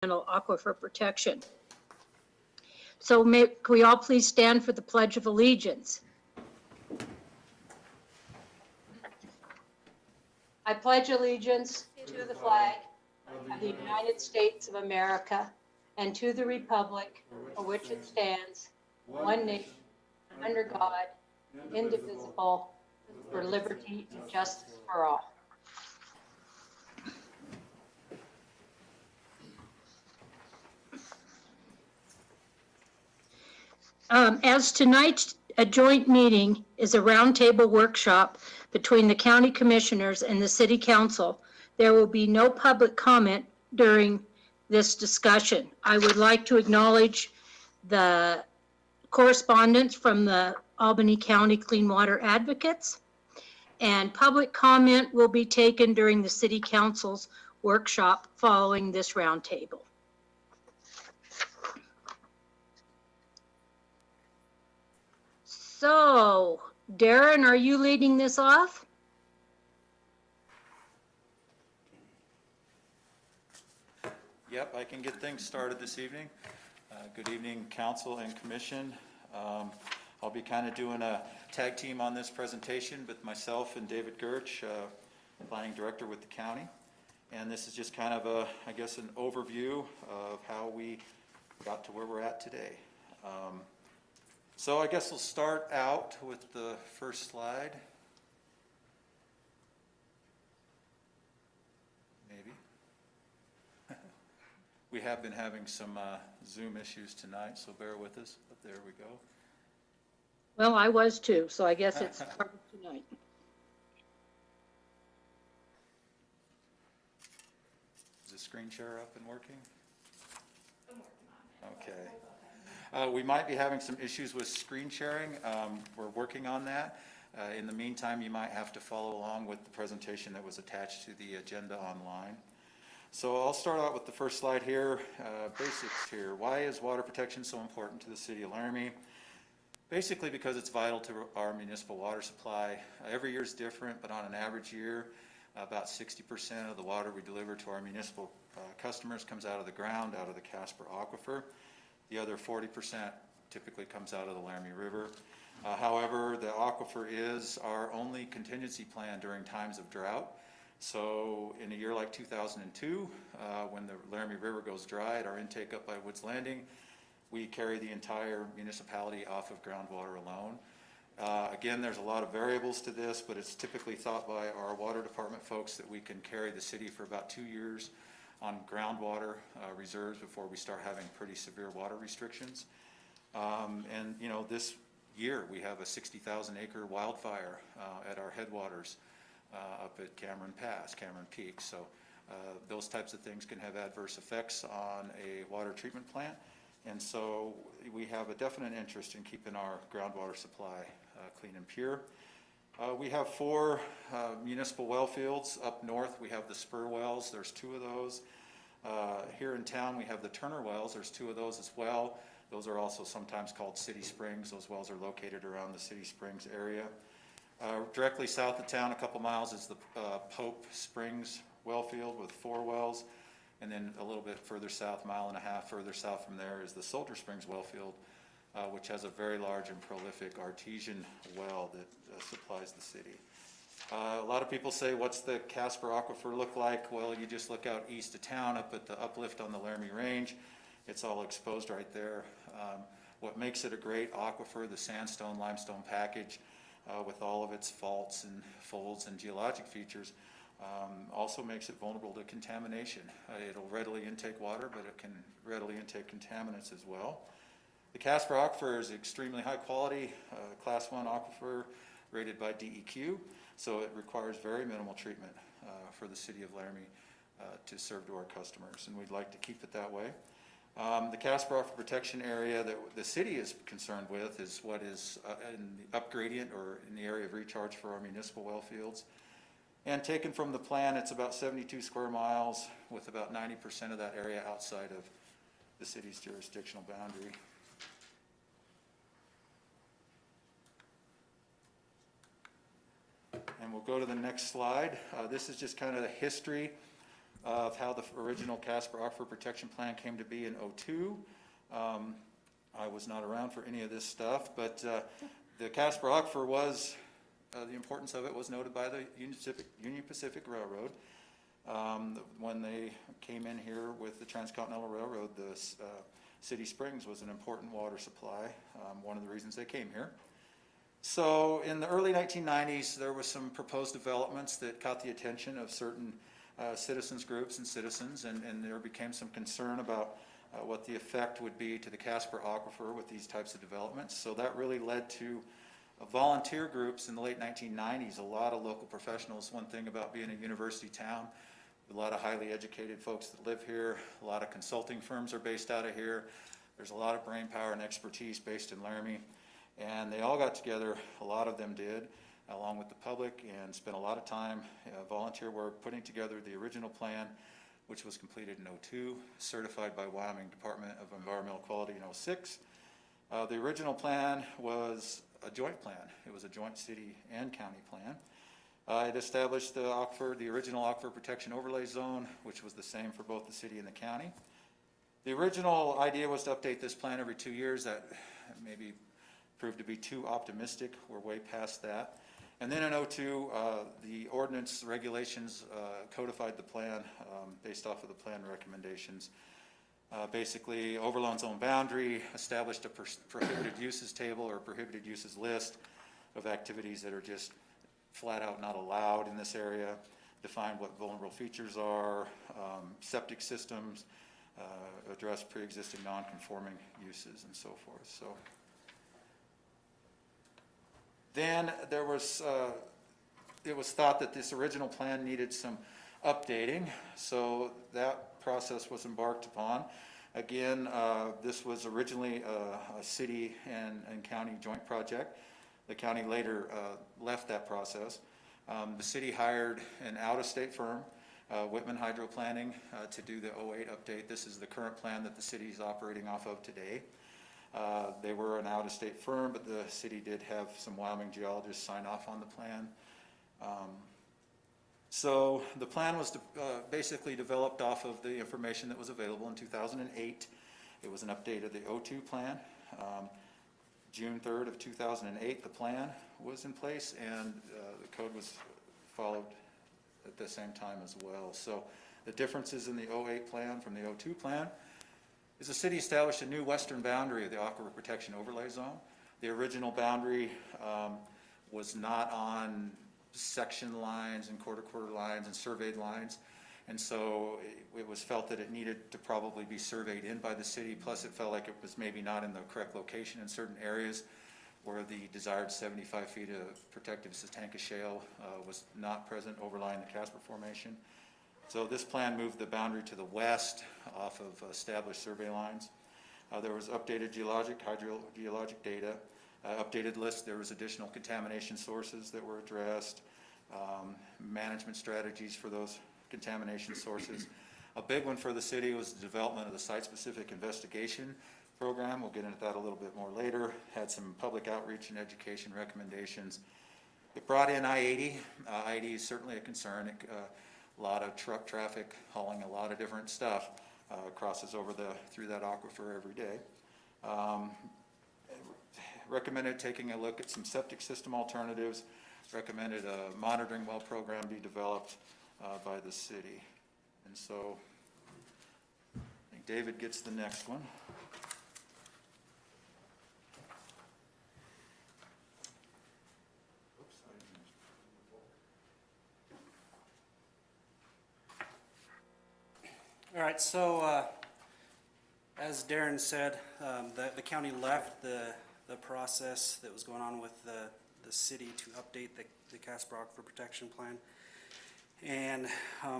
aquifer protection. So can we all please stand for the Pledge of Allegiance? I pledge allegiance to the flag of the United States of America and to the republic for which it stands, one nation, under God, indivisible, for liberty and justice for all. As tonight's a joint meeting is a roundtable workshop between the county commissioners and the city council, there will be no public comment during this discussion. I would like to acknowledge the correspondence from the Albany County Clean Water Advocates, and public comment will be taken during the city council's workshop following this roundtable. So, Darren, are you leading this off? Yep, I can get things started this evening. Good evening, council and commission. I'll be kind of doing a tag team on this presentation with myself and David Gertsch, planning director with the county. And this is just kind of a, I guess, an overview of how we got to where we're at today. So I guess we'll start out with the first slide. Maybe. We have been having some Zoom issues tonight, so bear with us. But there we go. Well, I was too, so I guess it's part of tonight. Is the screen share up and working? I'm working on it. Okay. We might be having some issues with screen sharing. We're working on that. In the meantime, you might have to follow along with the presentation that was attached to the agenda online. So I'll start out with the first slide here, basics here. Why is water protection so important to the city of Laramie? Basically because it's vital to our municipal water supply. Every year is different, but on an average year, about 60% of the water we deliver to our municipal customers comes out of the ground, out of the CASPER aquifer. The other 40% typically comes out of the Laramie River. However, the aquifer is our only contingency plan during times of drought. So in a year like 2002, when the Laramie River goes dry at our intake up by Woods Landing, we carry the entire municipality off of groundwater alone. Again, there's a lot of variables to this, but it's typically thought by our water department folks that we can carry the city for about 2 years on groundwater reserves before we start having pretty severe water restrictions. And you know, this year we have a 60,000 acre wildfire at our headwaters up at Cameron Peak. So those types of things can have adverse effects on a water treatment plant. And so we have a definite interest in keeping our groundwater supply clean and pure. We have 4 municipal well fields up north. We have the Spur wells. There's 2 of those. Here in town we have the Turner wells. There's 2 of those as well. Those are also sometimes called City Springs. Those wells are located around the City Springs area. Directly south of town, a couple miles, is the Pope Springs well field with 4 wells. And then a little bit further south, 1.5 miles further south from there, is the Soldier Springs well field, which has a very large and prolific artesian well that supplies the city. A lot of people say, what's the CASPER aquifer look like? Well, you just look out east of town up at the uplift on the Laramie Range. It's all exposed right there. What makes it a great aquifer, the sandstone limestone package with all of its faults and folds and geologic features, also makes it vulnerable to contamination. It'll readily intake water, but it can readily intake contaminants as well. The CASPER aquifer is extremely high quality, class 1 aquifer rated by DEQ, so it requires very minimal treatment for the city of Laramie to serve to our customers, and we'd like to keep it that way. The CASPER aquifer protection area that the city is concerned with is what is in the upgradient or in the area of recharge for our municipal well fields. And taken from the plan, it's about 72 square miles with about 90% of that area outside of the city's jurisdictional boundary. And we'll go to the next slide. This is just kind of the history of how the original CASPER Aquifer Protection Plan came to be in '02. I was not around for any of this stuff, but the CASPER Aquifer was, the importance of it was noted by the Union Pacific Railroad. When they came in here with the Transcontinental Railroad, the City Springs was an important water supply, one of the reasons they came here. So in the early 1990s, there were some proposed developments that caught the attention of certain citizens groups and citizens, and there became some concern about what the effect would be to the CASPER Aquifer with these types of developments. So that really led to volunteer groups in the late 1990s, a lot of local professionals. One thing about being a university town, a lot of highly educated folks that live here, a lot of consulting firms are based out of here. There's a lot of brain power and expertise based in Laramie, and they all got together, a lot of them did, along with the public, and spent a lot of time, volunteer work, putting together the original plan, which was completed in '02, certified by Wyoming Department of Environmental Quality in '06. The original plan was a joint plan. It was a joint city and county plan. It established the aquifer, the original Aquifer Protection Overlay Zone, which was the same for both the city and the county. The original idea was to update this plan every 2 years. That maybe proved to be too optimistic. We're way past that. And then in '02, the ordinance regulations codified the plan based off of the plan recommendations. Basically, overland zone boundary, established a prohibited uses table or prohibited uses list of activities that are just flat out not allowed in this area, defined what vulnerable features are, septic systems, address pre-existing non-conforming uses and so forth. So then there was, it was thought that this original plan needed some updating, so that process was embarked upon. Again, this was originally a city and county joint project. The county later left that process. The city hired an out-of-state firm, Whitman Hydro Planning, to do the '08 update. This is the current plan that the city is operating off of today. They were an out-of-state firm, but the city did have some Wyoming geologists sign off on the plan. So the plan was basically developed off of the information that was available in 2008. It was an update of the '02 plan. June 3rd of 2008, the plan was in place, and the code was followed at the same time as well. So the differences in the '08 plan from the '02 plan is the city established a new western boundary of the Aquifer Protection Overlay Zone. The original boundary was not on section lines and quarter lines and surveyed lines, and so it was felt that it needed to probably be surveyed in by the city, plus it felt like it was maybe not in the correct location in certain areas where the desired 75 feet of protective Satanka shale was not present overlying the CASPER formation. So this plan moved the boundary to the west off of established survey lines. There was updated geologic, hydrogeologic data, updated list. There was additional contamination sources that were addressed, management strategies for those contamination sources. A big one for the city was the development of the site-specific investigation program. We'll get into that a little bit more later. Had some public outreach and education recommendations. It brought in I-80. I-80 is certainly a concern. A lot of truck traffic hauling a lot of different stuff crosses over through that aquifer every day. Recommended taking a look at some septic system alternatives. Recommended a monitoring well program be developed by the city. And so I think David gets the next one. All right, so as Darren said, the county left the process that was going on with the city to update the CASPER Aquifer Protection Plan. And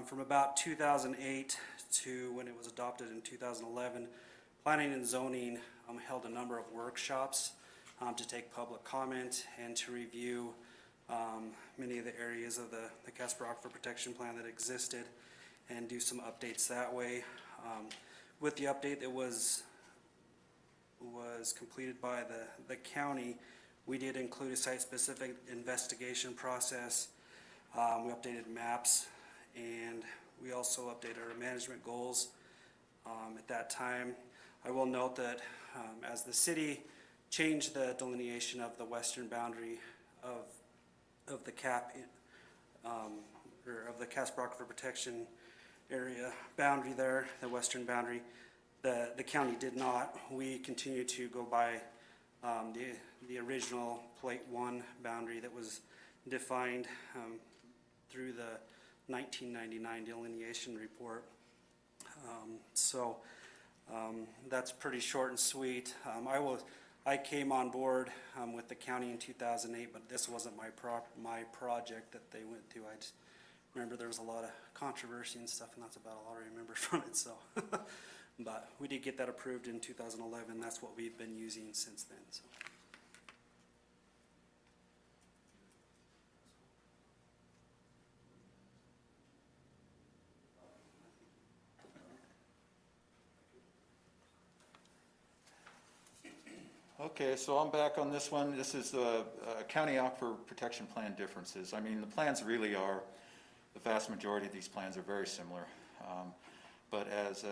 from about 2008 to when it was adopted in 2011, Planning and Zoning held a number of workshops to take public comment and to review many of the areas of the CASPER Aquifer Protection Plan that existed and do some updates that way. With the update that was completed by the county, we did include a site-specific investigation process. We updated maps, and We also updated our management goals at that time. I will note that as the city changed the delineation of the western boundary of the CAPP, or of the CASPER Aquifer Protection Area boundary there, the western boundary, the county did not. We continue to go by the original Plate 1 boundary that was defined through the 1999 delineation report. That's pretty short and sweet. I came on board with the county in 2008, but this wasn't my project that they went through. I just remember there was a lot of controversy and stuff, and that's about all I remember from it. So, but we did get that approved in 2011. That's what we've been using since then. So. Okay, so I'm back on this one. This is the County Aquifer Protection Plan differences. I mean, the plans really are, the vast majority of these plans are very similar. But as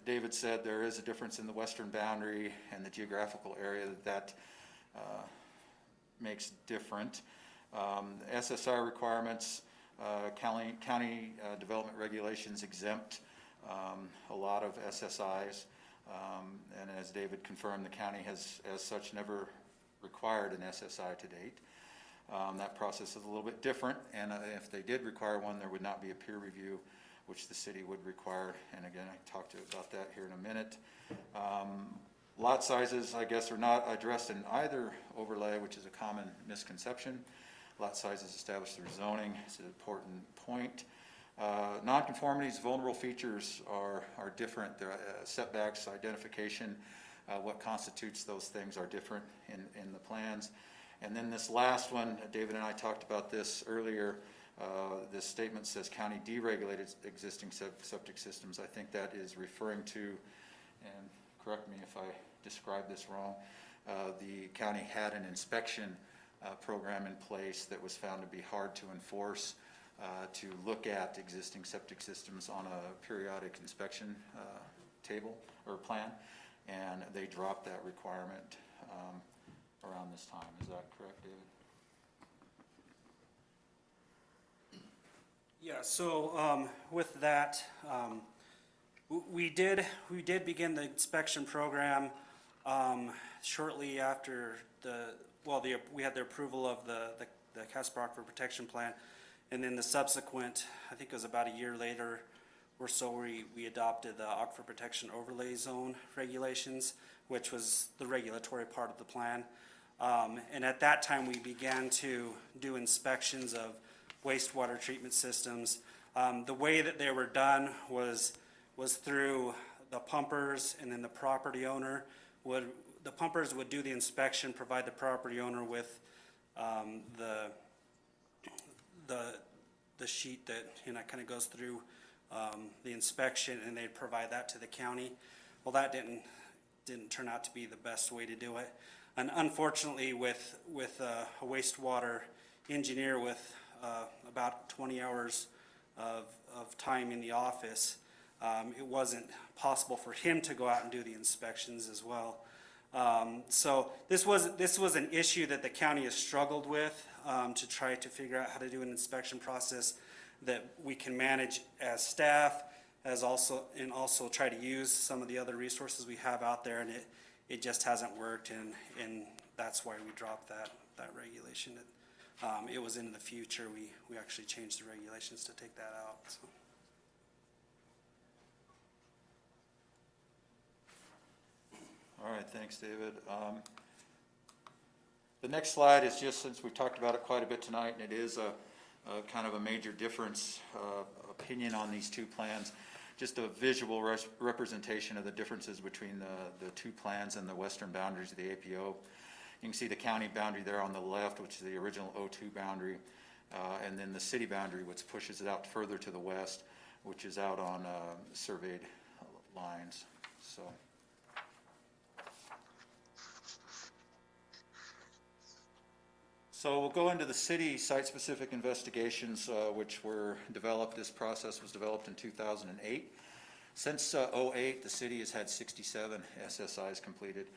David said, there is a difference in the western boundary and the geographical area that makes different. SSI requirements, county development regulations exempt a lot of SSIs. And as David confirmed, the county has, as such, never required an SSI to date. That process is a little bit different, and if they did require one, there would not be a peer review, which the city would require. And again, I talked to you about that here in a minute. Lot sizes, I guess, are not addressed in either overlay, which is a common misconception. Lot sizes established through zoning is an important point. Nonconformities, vulnerable features are different. There are setbacks, identification, what constitutes those things are different in the plans. And then this last one, David and I talked about this earlier. This statement says county deregulated existing septic systems. I think that is referring to, and correct me if I describe this wrong, the county had an inspection program in place that was found to be hard to enforce. To look at existing septic systems on a periodic inspection table or plan, and they dropped that requirement around this time. Is that correct, David? Yeah. So with that, we did begin the inspection program shortly after we had the approval of the CASPER Aquifer Protection Plan. And then the subsequent, I think it was about a year later or so, we adopted the Aquifer Protection Overlay Zone regulations, which was the regulatory part of the plan. And at that time, we began to do inspections of wastewater treatment systems. The way that they were done was through the pumpers, and then the property owner the pumpers would do the inspection, provide the property owner with the sheet that kind of goes through the inspection, and they'd provide that to the county. Well, that didn't turn out to be the best way to do it, and unfortunately, with a wastewater engineer with about 20 hours of time in the office, it wasn't possible for him to go out and do the inspections as well. So this was an issue that the county has struggled with to try to figure out how to do an inspection process that we can manage as staff, also try to use some of the other resources we have out there, and it just hasn't worked, and that's why we dropped that regulation. It was in the future. We actually changed the regulations to take that out. So. All right, thanks, David. The next slide is just, since we've talked about it quite a bit tonight, and it is a kind of a major difference opinion on these two plans, just a visual representation of the differences between the two plans and the western boundaries of the APO. You can see the county boundary there on the left, which is the original O2 boundary, and then the city boundary, which pushes it out further to the west, which is out on surveyed lines. So. So we'll go into the city site-specific investigations, which were developed. This process was developed in 2008. Since '08, the city has had 67 SSIs completed.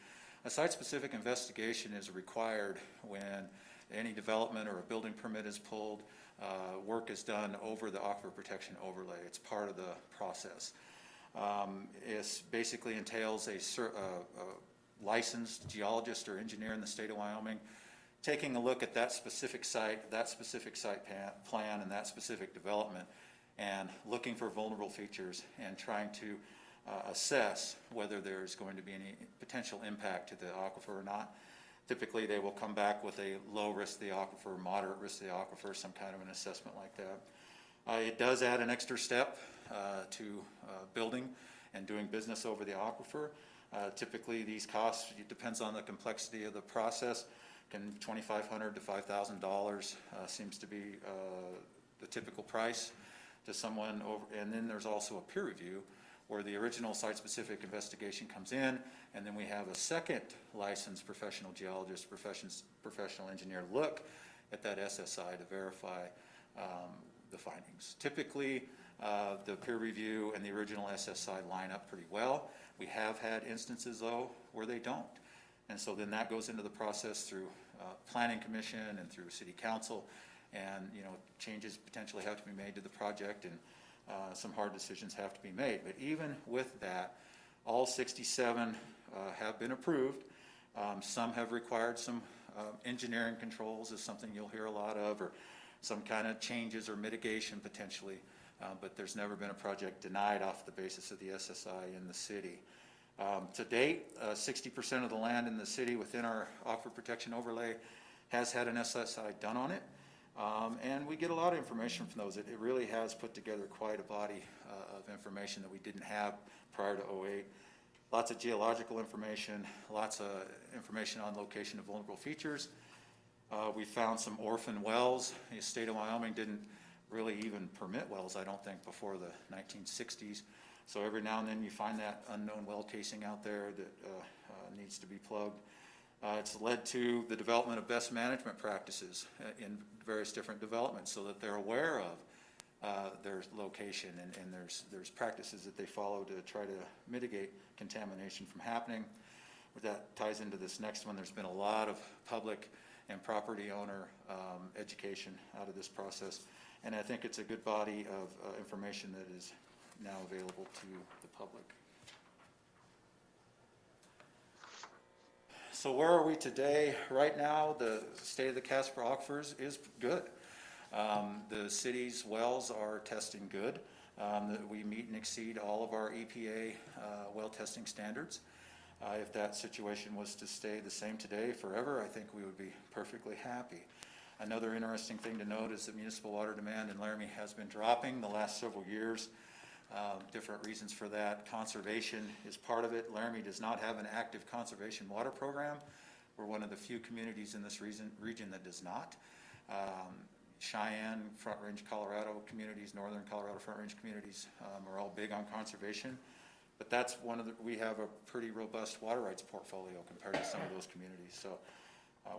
A site-specific investigation is required when any development or a building permit is pulled, work is done over the aquifer protection overlay. It's part of the process. It basically entails a licensed geologist or engineer in the state of Wyoming taking a look at that specific site plan, and that specific development, and looking for vulnerable features and trying to assess whether there's going to be any potential impact to the aquifer or not. Typically, they will come back with a low risk to the aquifer, moderate risk to the aquifer, some kind of an assessment like that. It does add an extra step to building and doing business over the aquifer. Typically, these costs, it depends on the complexity of the process, can $2,500 to $5,000 seems to be the typical price to someone over. And then there's also a peer review where the original site-specific investigation comes in, and then we have a second licensed professional geologist, professional engineer look at that SSI to verify the findings. Typically, the peer review and the original SSI line up pretty well. We have had instances, though, where they don't. And so then that goes into the process through Planning Commission and through City Council, and changes potentially have to be made to the project, and some hard decisions have to be made. But even with that, all 67 have been approved. Some have required some engineering controls, is something you'll hear a lot of, or some kind of changes or mitigation potentially, but there's never been a project denied off the basis of the SSI in the city. To date, 60% of the land in the city within our aquifer protection overlay has had an SSI done on it. And we get a lot of information from those. It really has put together quite a body of information that we didn't have prior to '08. Lots of geological information, lots of information on location of vulnerable features. We found some orphan wells. The state of Wyoming didn't really even permit wells, I don't think, before the 1960s. So every now and then you find that unknown well casing out there that needs to be plugged. It's led to the development of best management practices in various different developments so that they're aware of their location, and there's practices that they follow to try to mitigate contamination from happening. But that ties into this next one. There's been a lot of public and property owner education out of this process, and I think it's a good body of information that is now available to the public. So where are we today? Right now, the state of the CASPER aquifers is good. The city's wells are testing good. We meet and exceed all of our EPA well testing standards. If that situation was to stay the same today forever, I think we would be perfectly happy. Another interesting thing to note is that municipal water demand in Laramie has been dropping the last several years. Different reasons for that. Conservation is part of it. Laramie does not have an active conservation water program. We're one of the few communities in this region that does not. Cheyenne, Front Range Colorado communities, Northern Colorado Front Range communities are all big on conservation. But that's we have a pretty robust water rights portfolio compared to some of those communities. So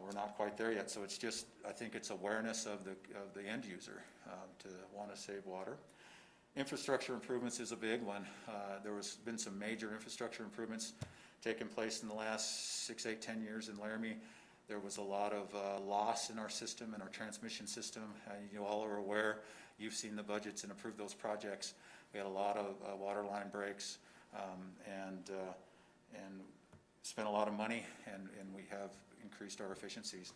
we're not quite there yet. So it's just, I think it's awareness of the end user to want to save water. Infrastructure improvements is a big one. There has been some major infrastructure improvements taking place in the last 6, 8, 10 years in Laramie. There was a lot of loss in our system, in our transmission system. You all are aware. You've seen the budgets and approved those projects. We had a lot of water line breaks and spent a lot of money, and we have increased our efficiencies.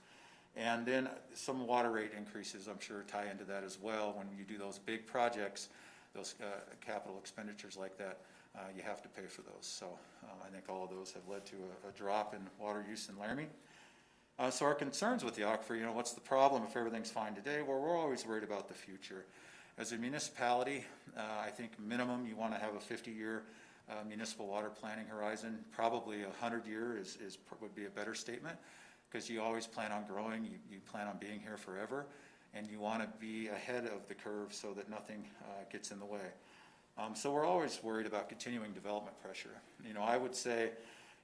And then some water rate increases, I'm sure, tie into that as well. When you do those big projects, those capital expenditures like that, you have to pay for those. So I think all of those have led to a drop in water use in Laramie. So our concerns with the aquifer, what's the problem if everything's fine today? Well, we're always worried about the future. As a municipality, I think minimum you want to have a 50-year municipal water planning horizon. Probably 100-year would be a better statement, because you always plan on growing, you plan on being here forever, and you want to be ahead of the curve so that nothing gets in the way. So we're always worried about continuing development pressure. I would say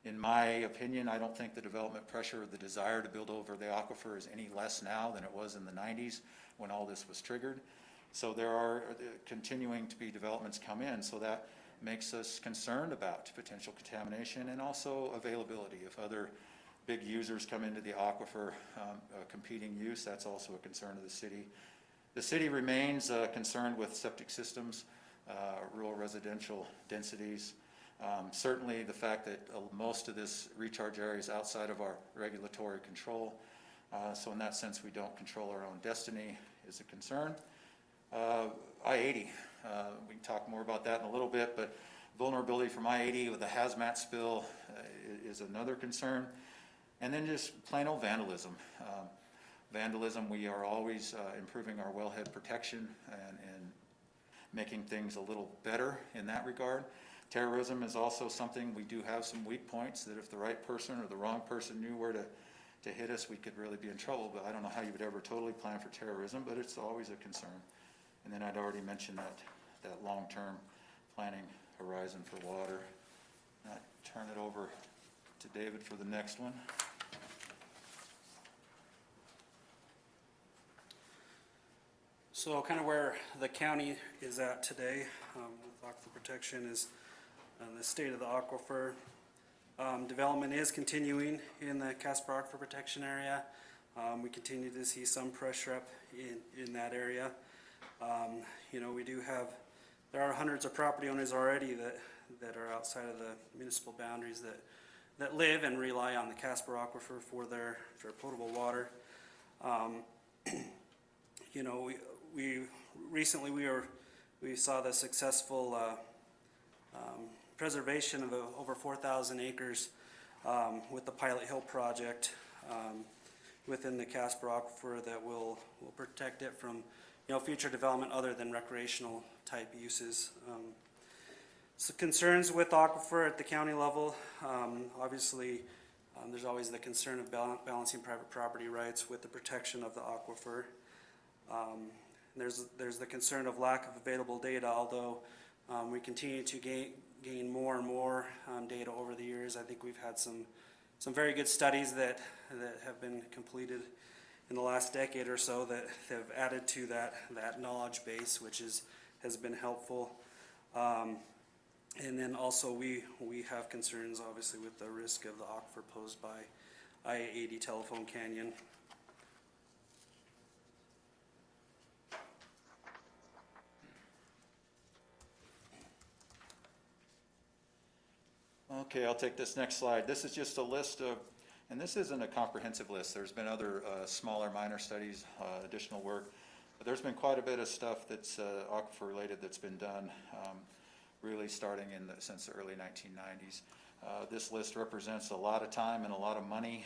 In my opinion, I don't think the development pressure or the desire to build over the aquifer is any less now than it was in the 90s when all this was triggered. So there are continuing to be developments come in, so that makes us concerned about potential contamination and also availability. If other big users come into the aquifer, competing use, that's also a concern of the city. The city remains concerned with septic systems, rural residential densities. Certainly the fact that most of this recharge area is outside of our regulatory control. So in that sense, we don't control our own destiny is a concern. I-80, we can talk more about that in a little bit, but vulnerability from I-80 with the hazmat spill is another concern. And then just plain old vandalism. Vandalism, we are always improving our wellhead protection and making things a little better in that regard. Terrorism is also something, we do have some weak points that if the right person or the wrong person knew where to hit us, we could really be in trouble. But I don't know how you would ever totally plan for terrorism, but it's always a concern. And then I'd already mentioned that long-term planning horizon for water. I'll turn it over to David for the next one. So kind of where the county is at today with aquifer protection is the state of the aquifer. Development is continuing in the CASPER aquifer protection area. We continue to see some pressure up in that area. You know, there are hundreds of property owners already that are outside of the municipal boundaries that live and rely on the CASPER aquifer for their potable water. You know, we recently saw the successful preservation of over 4,000 acres with the Pilot Hill project within the CASPER aquifer that will protect it from future development other than recreational type uses. So concerns with aquifer at the county level, obviously there's always the concern of balancing private property rights with the protection of the aquifer. There's the concern of lack of available data, although we continue to gain more and more data over the years. I think we've had some very good studies that have been completed in the last decade or so that have added to that knowledge base, which has been helpful. And then also we have concerns obviously with the risk of the aquifer posed by I-80 Telephone Canyon. Okay, I'll take this next slide. This is just a list of, and this isn't a comprehensive list. There's been other smaller minor studies, additional work, but there's been quite a bit of stuff that's aquifer related that's been done really starting since the early 1990s. This list represents a lot of time and a lot of money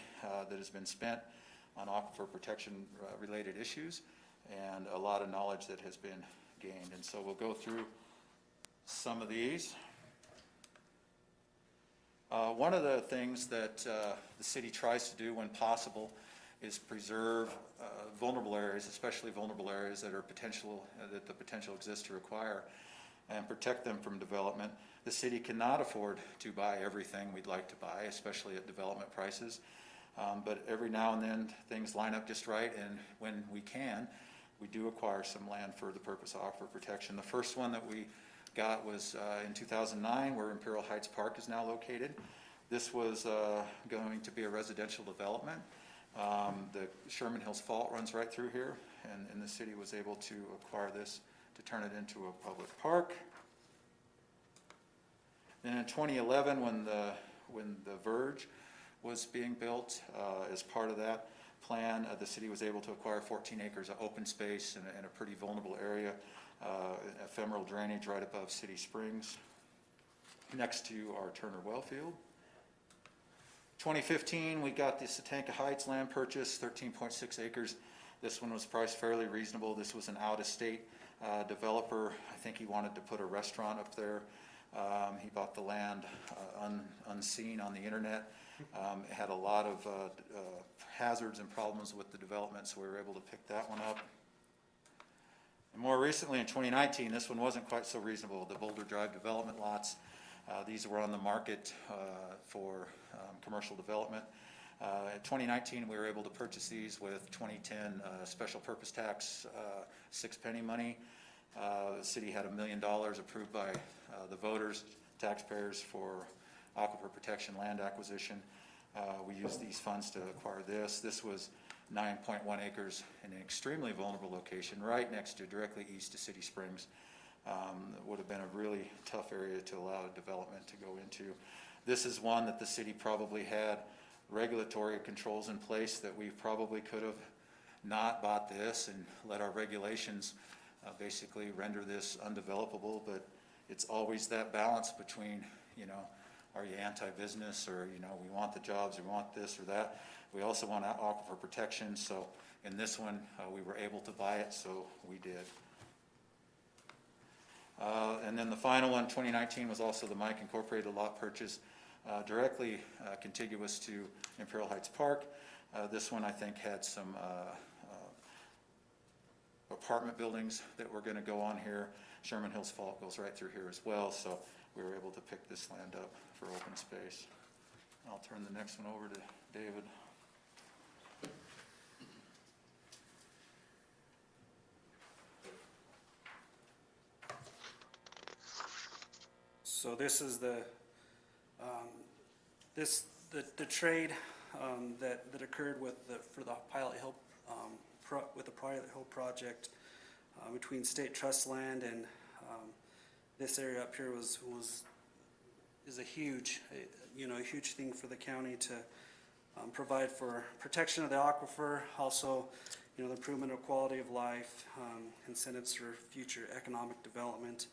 that has been spent on aquifer protection related issues and a lot of knowledge that has been gained. And so we'll go through some of these. One of the things that the city tries to do when possible is preserve vulnerable areas, especially vulnerable areas that the potential exists to require, and protect them from development. The city cannot afford to buy everything we'd like to buy, especially at development prices. But every now and then things line up just right, and when we can, we do acquire some land for the purpose of aquifer protection. The first one that we got was in 2009, where Imperial Heights Park is now located. This was going to be a residential development. The Sherman Hills Fault runs right through here, and the city was able to acquire this to turn it into a public park. Then in 2011, when the Verge was being built, as part of that plan, the city was able to acquire 14 acres of open space in a pretty vulnerable area. Ephemeral drainage right above City Springs, next to our Turner well field. 2015, we got the Satanka Heights land purchase, 13.6 acres. This one was priced fairly reasonable. This was an out-of-state developer. I think he wanted to put a restaurant up there. He bought the land unseen on the internet. It had a lot of hazards and problems with the development, so we were able to pick that one up. And more recently, in 2019, this one wasn't quite so reasonable. The Boulder Drive development lots, These were on the market for commercial development. In 2019, we were able to purchase these with 2010 special purpose tax 6-penny money. The city had $1 million approved by the voters, taxpayers, for aquifer protection land acquisition. We used these funds to acquire this. This was 9.1 acres in an extremely vulnerable location right next to, directly east to City Springs. It would have been a really tough area to allow development to go into. This is one that the city probably had regulatory controls in place that we probably could have not bought this and let our regulations basically render this undevelopable, but it's always that balance between, you know, are you anti-business, or, you know, we want the jobs, we want this or that. We also want aquifer protection, so in this one, we were able to buy it, so we did. And then the final one, 2019, was also the Mike Incorporated lot purchase, directly contiguous to Imperial Heights Park. This one, I think, had some apartment buildings that were going to go on here. Sherman Hills Fault goes right through here as well, so we were able to pick this land up for open space. I'll turn the next one over to David. So this is the trade that occurred with the Pilot Hill with the Pilot Hill project between state trust land, and this area up here is a huge huge thing for the county to provide for protection of the aquifer, also the improvement of quality of life, incentives for future economic development.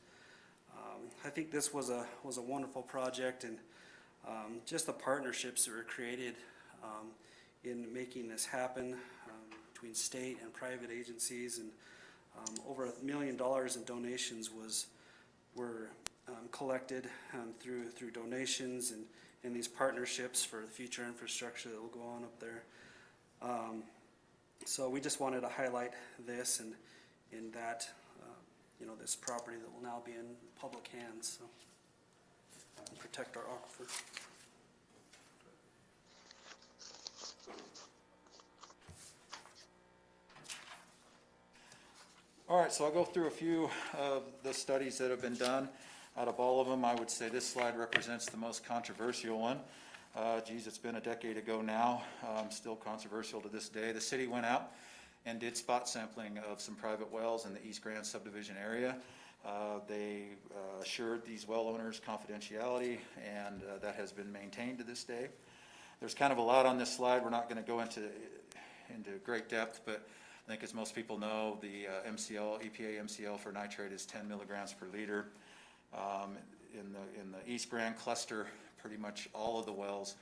I think this was a wonderful project, and just the partnerships that were created in making this happen between state and private agencies, and over $1 million in donations were collected through donations and these partnerships for the future infrastructure that will go on up there. So we just wanted to highlight this and in that this property that will now be in public hands, so protect our aquifer. All right, so I'll go through a few of the studies that have been done. Out of all of them, I would say this slide represents the most controversial one. Geez, it's been a decade ago now, still controversial to this day. The city went out and did spot sampling of some private wells in the East Grand subdivision area. They assured these well owners confidentiality, and that has been maintained to this day. There's kind of a lot on this slide. We're not going to go into great depth, but I think as most people know, the EPA MCL for nitrate is 10 milligrams per liter. In the East Grand cluster, pretty much all of the wells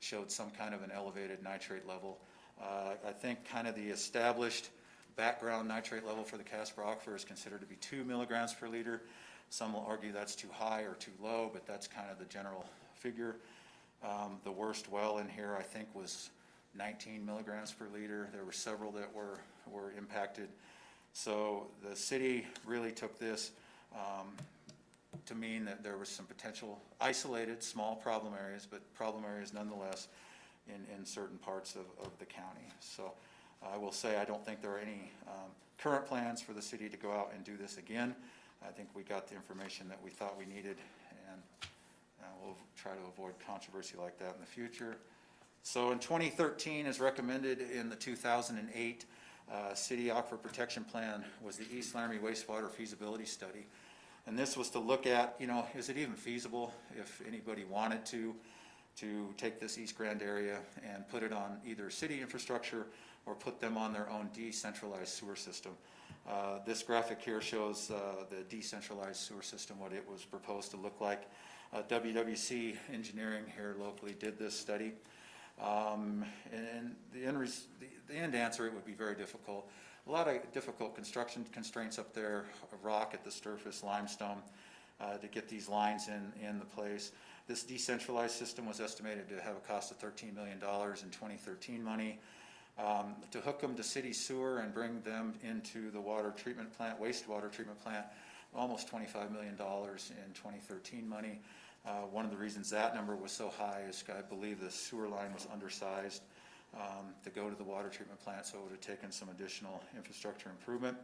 showed some kind of an elevated nitrate level. I think kind of the established background nitrate level for the CASPER aquifer is considered to be 2 milligrams per liter. Some will argue that's too high or too low, but that's kind of the general figure. The worst well in here, I think, was 19 milligrams per liter. There were several that were impacted. So the city really took this to mean that there was some potential isolated small problem areas, but problem areas nonetheless in certain parts of the county. So I will say I don't think there are any current plans for the city to go out and do this again. I think we got the information that we thought we needed, and we'll try to avoid controversy like that in the future. So in 2013, as recommended in the 2008 City Aquifer Protection Plan, was the East Laramie Wastewater Feasibility Study. And this was to look at, is it even feasible if anybody wanted to take this East Grand area and put it on either city infrastructure or put them on their own decentralized sewer system. This graphic here shows the decentralized sewer system, what it was proposed to look like. WWC Engineering here locally did this study. And the end answer, it would be very difficult. A lot of difficult construction constraints up there, rock at the surface, limestone, to get these lines in the place. This decentralized system was estimated to have a cost of $13 million in 2013 money. To hook them to city sewer and bring them into the water treatment plant, wastewater treatment plant, almost $25 million in 2013 money. One of the reasons that number was so high is I believe the sewer line was undersized to go to the water treatment plant, so it would have taken some additional infrastructure improvement.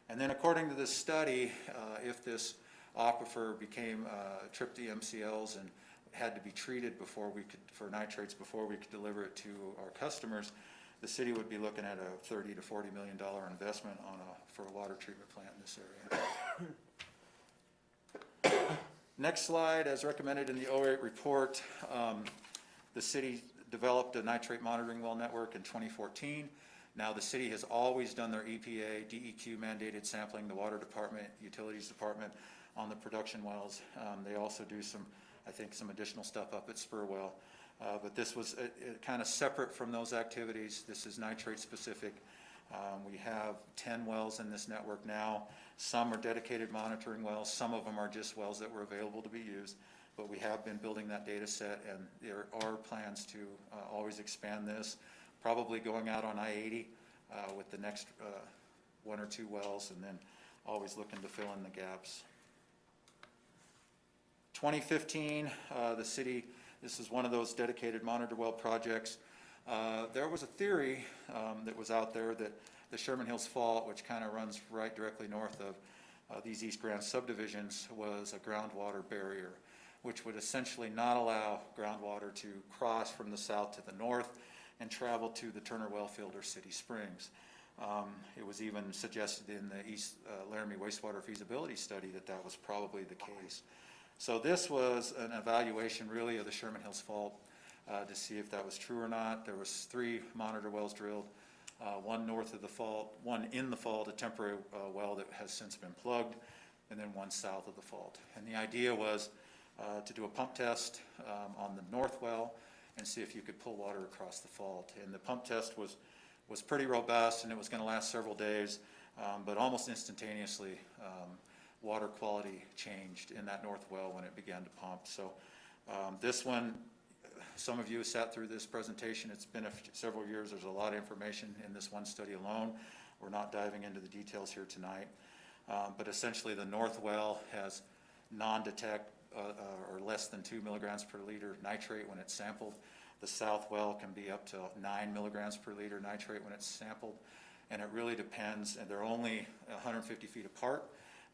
And then according to this study, if this aquifer became tripped MCLs and had to be treated before we could, for nitrates before we could deliver it to our customers, the city would be looking at a $30 to $40 million investment on for a water treatment plant in this area. Next slide, as recommended in the 08 report, the city developed a nitrate monitoring well network in 2014. Now the city has always done their EPA, DEQ mandated sampling, the water department, utilities department on the production wells. They also do some, I think, some additional stuff up at Spur Well. But this was kind of separate from those activities. This is nitrate specific. We have 10 wells in this network now. Some are dedicated monitoring wells. Some of them are just wells that were available to be used. But we have been building that data set, and there are plans to always expand this, probably going out on I-80 with the next 1 or 2 wells, and then always looking to fill in the gaps. 2015, the city, this is one of those dedicated monitor well projects. There was a theory that was out there that the Sherman Hills Fault, which kind of runs right directly north of these East Grand subdivisions, was a groundwater barrier, which would essentially not allow groundwater to cross from the south to the north and travel to the Turner Wellfield or City Springs. It was even suggested in the East Laramie wastewater feasibility study that that was probably the case. So this was an evaluation really of the Sherman Hills Fault to see if that was true or not. There was 3 monitor wells drilled, 1 north of the fault, 1 in the fault, a temporary well that has since been plugged, and then 1 south of the fault. And the idea was to do a pump test on the north well and see if you could pull water across the fault. And the pump test was pretty robust, and it was going to last several days, but almost instantaneously water quality changed in that north well when it began to pump. So this one, some of you sat through this presentation. It's been several years. There's a lot of information in this one study alone. We're not diving into the details here tonight. But essentially the north well has non-detect or less than 2 milligrams per liter nitrate when it's sampled. The south well can be up to 9 milligrams per liter nitrate when it's sampled. And it really depends, and they're only 150 feet apart,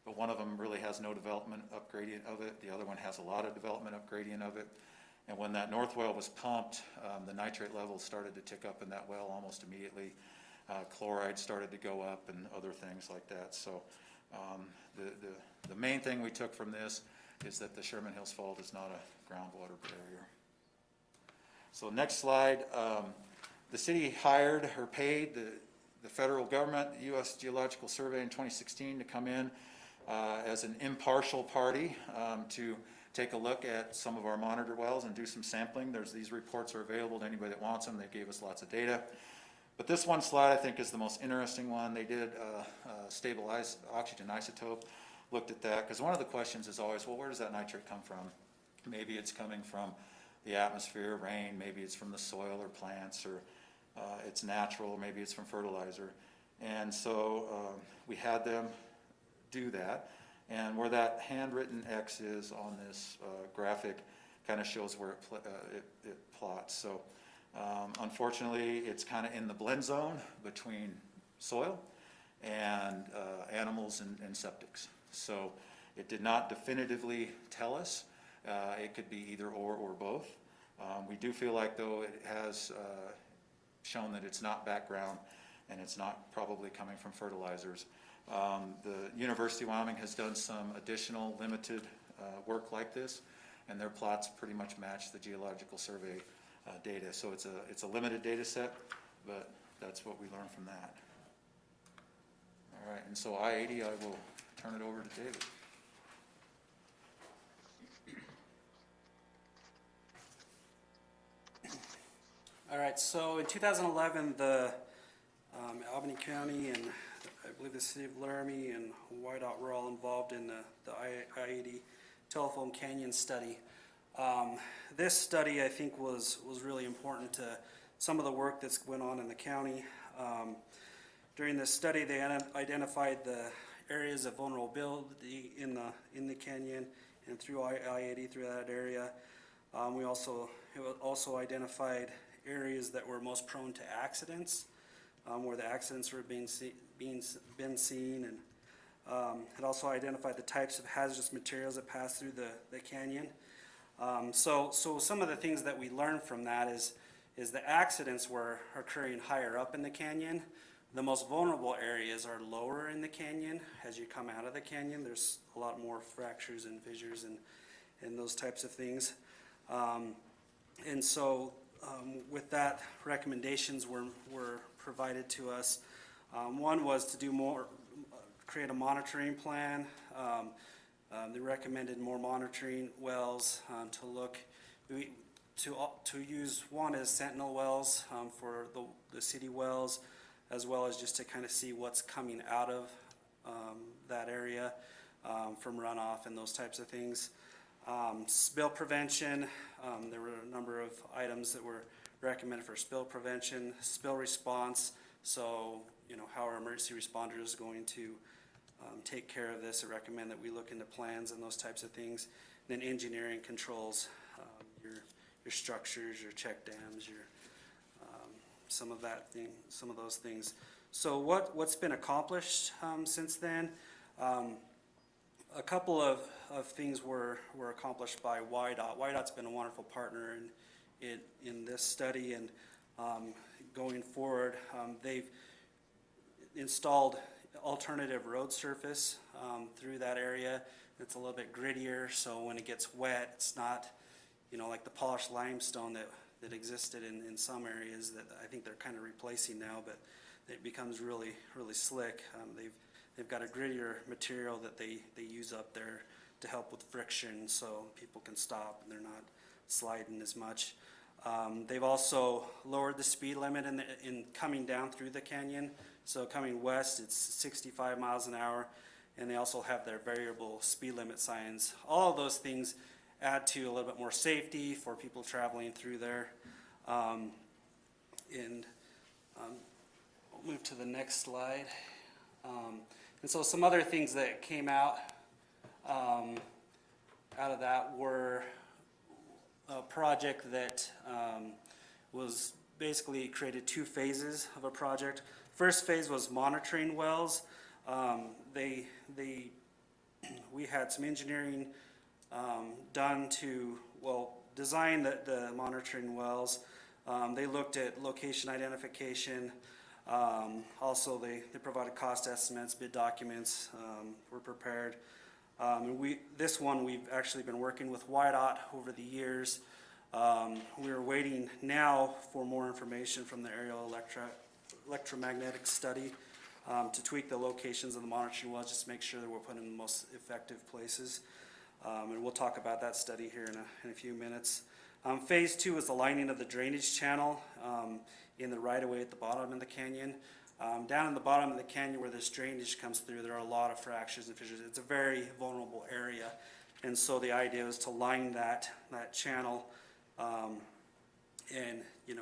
but one of them really has no development up gradient of it. The other one has a lot of development up gradient of it. And when that north well was pumped, the nitrate levels started to tick up in that well almost immediately. Chloride started to go up and other things like that. So the main thing we took from this is that the Sherman Hills Fault is not a groundwater barrier. So next slide, the city hired or paid the federal government, the U.S. Geological Survey in 2016 to come in as an impartial party to take a look at some of our monitor wells and do some sampling. These reports are available to anybody that wants them. They gave us lots of data. But this one slide I think is the most interesting one. They did stabilize oxygen isotope, looked at that, because one of the questions is always, well, where does that nitrate come from? Maybe it's coming from the atmosphere, rain, maybe it's from the soil or plants, or it's natural, maybe it's from fertilizer. And so we had them do that. And where that handwritten X is on this graphic kind of shows where it plots. So unfortunately, it's kind of in the blend zone between soil and animals and septics. So it did not definitively tell us. It could be either or both. We do feel like, though, it has shown that it's not background and it's not probably coming from fertilizers. The University of Wyoming has done some additional limited work like this, and their plots pretty much match the Geological Survey data. So it's a limited data set, but that's what we learned from that. All right, and so I-80, I will turn it over to David. All right, so in 2011, the Albany County and I believe the city of Laramie and Wyandotte were all involved in the I-80 Telephone Canyon study. This study, I think, was really important to some of the work that's went on in the county. During this study, they identified the areas of vulnerability in the canyon and through I-80 through that area. It also identified areas that were most prone to accidents, where the accidents were been seen, and it also identified the types of hazardous materials that pass through the canyon. So some of the things that we learned from that is the accidents were occurring higher up in the canyon. The most vulnerable areas are lower in the canyon. As you come out of the canyon, there's a lot more fractures and fissures and those types of things. And so with that, recommendations were provided to us. One was to do create a monitoring plan. They recommended more monitoring wells to look, to use one as sentinel wells for the city wells, as well as just to kind of see what's coming out of that area from runoff and those types of things. Spill prevention, there were a number of items that were recommended for spill prevention. Spill response, so how our emergency responder is going to take care of this. I recommend that we look into plans and those types of things. And then engineering controls, your structures, your check dams, your some of those things. So what's been accomplished since then? A couple of things were accomplished by WYDOT. WYDOT's been a wonderful partner in this study, and going forward, they've installed alternative road surface through that area. It's a little bit grittier, so when it gets wet, it's not, like the polished limestone that existed in some areas that I think they're kind of replacing now, but it becomes really, really slick. They've got a grittier material that they use up there to help with friction, so people can stop and they're not sliding as much. They've also lowered the speed limit in coming down through the canyon. So coming west, it's 65 miles an hour, and they also have their variable speed limit signs. All of those things add to a little bit more safety for people traveling through there. We'll move to the next slide. And so some other things that came out of that were a project that was basically created 2 phases of a project. First phase was monitoring wells. We had some engineering done to, design the monitoring wells. They looked at location identification. Also, they provided cost estimates, bid documents were prepared. This one we've actually been working with WYDOT over the years. We're waiting now for more information from the aerial electromagnetic study to tweak the locations of the monitoring wells, just to make sure that we're putting in the most effective places. And we'll talk about that study here in a few minutes. Phase 2 is the lining of the drainage channel in the right-of-way at the bottom of the canyon. Down in the bottom of the canyon where this drainage comes through, there are a lot of fractures and fissures. It's a very vulnerable area. And so the idea is to line that channel and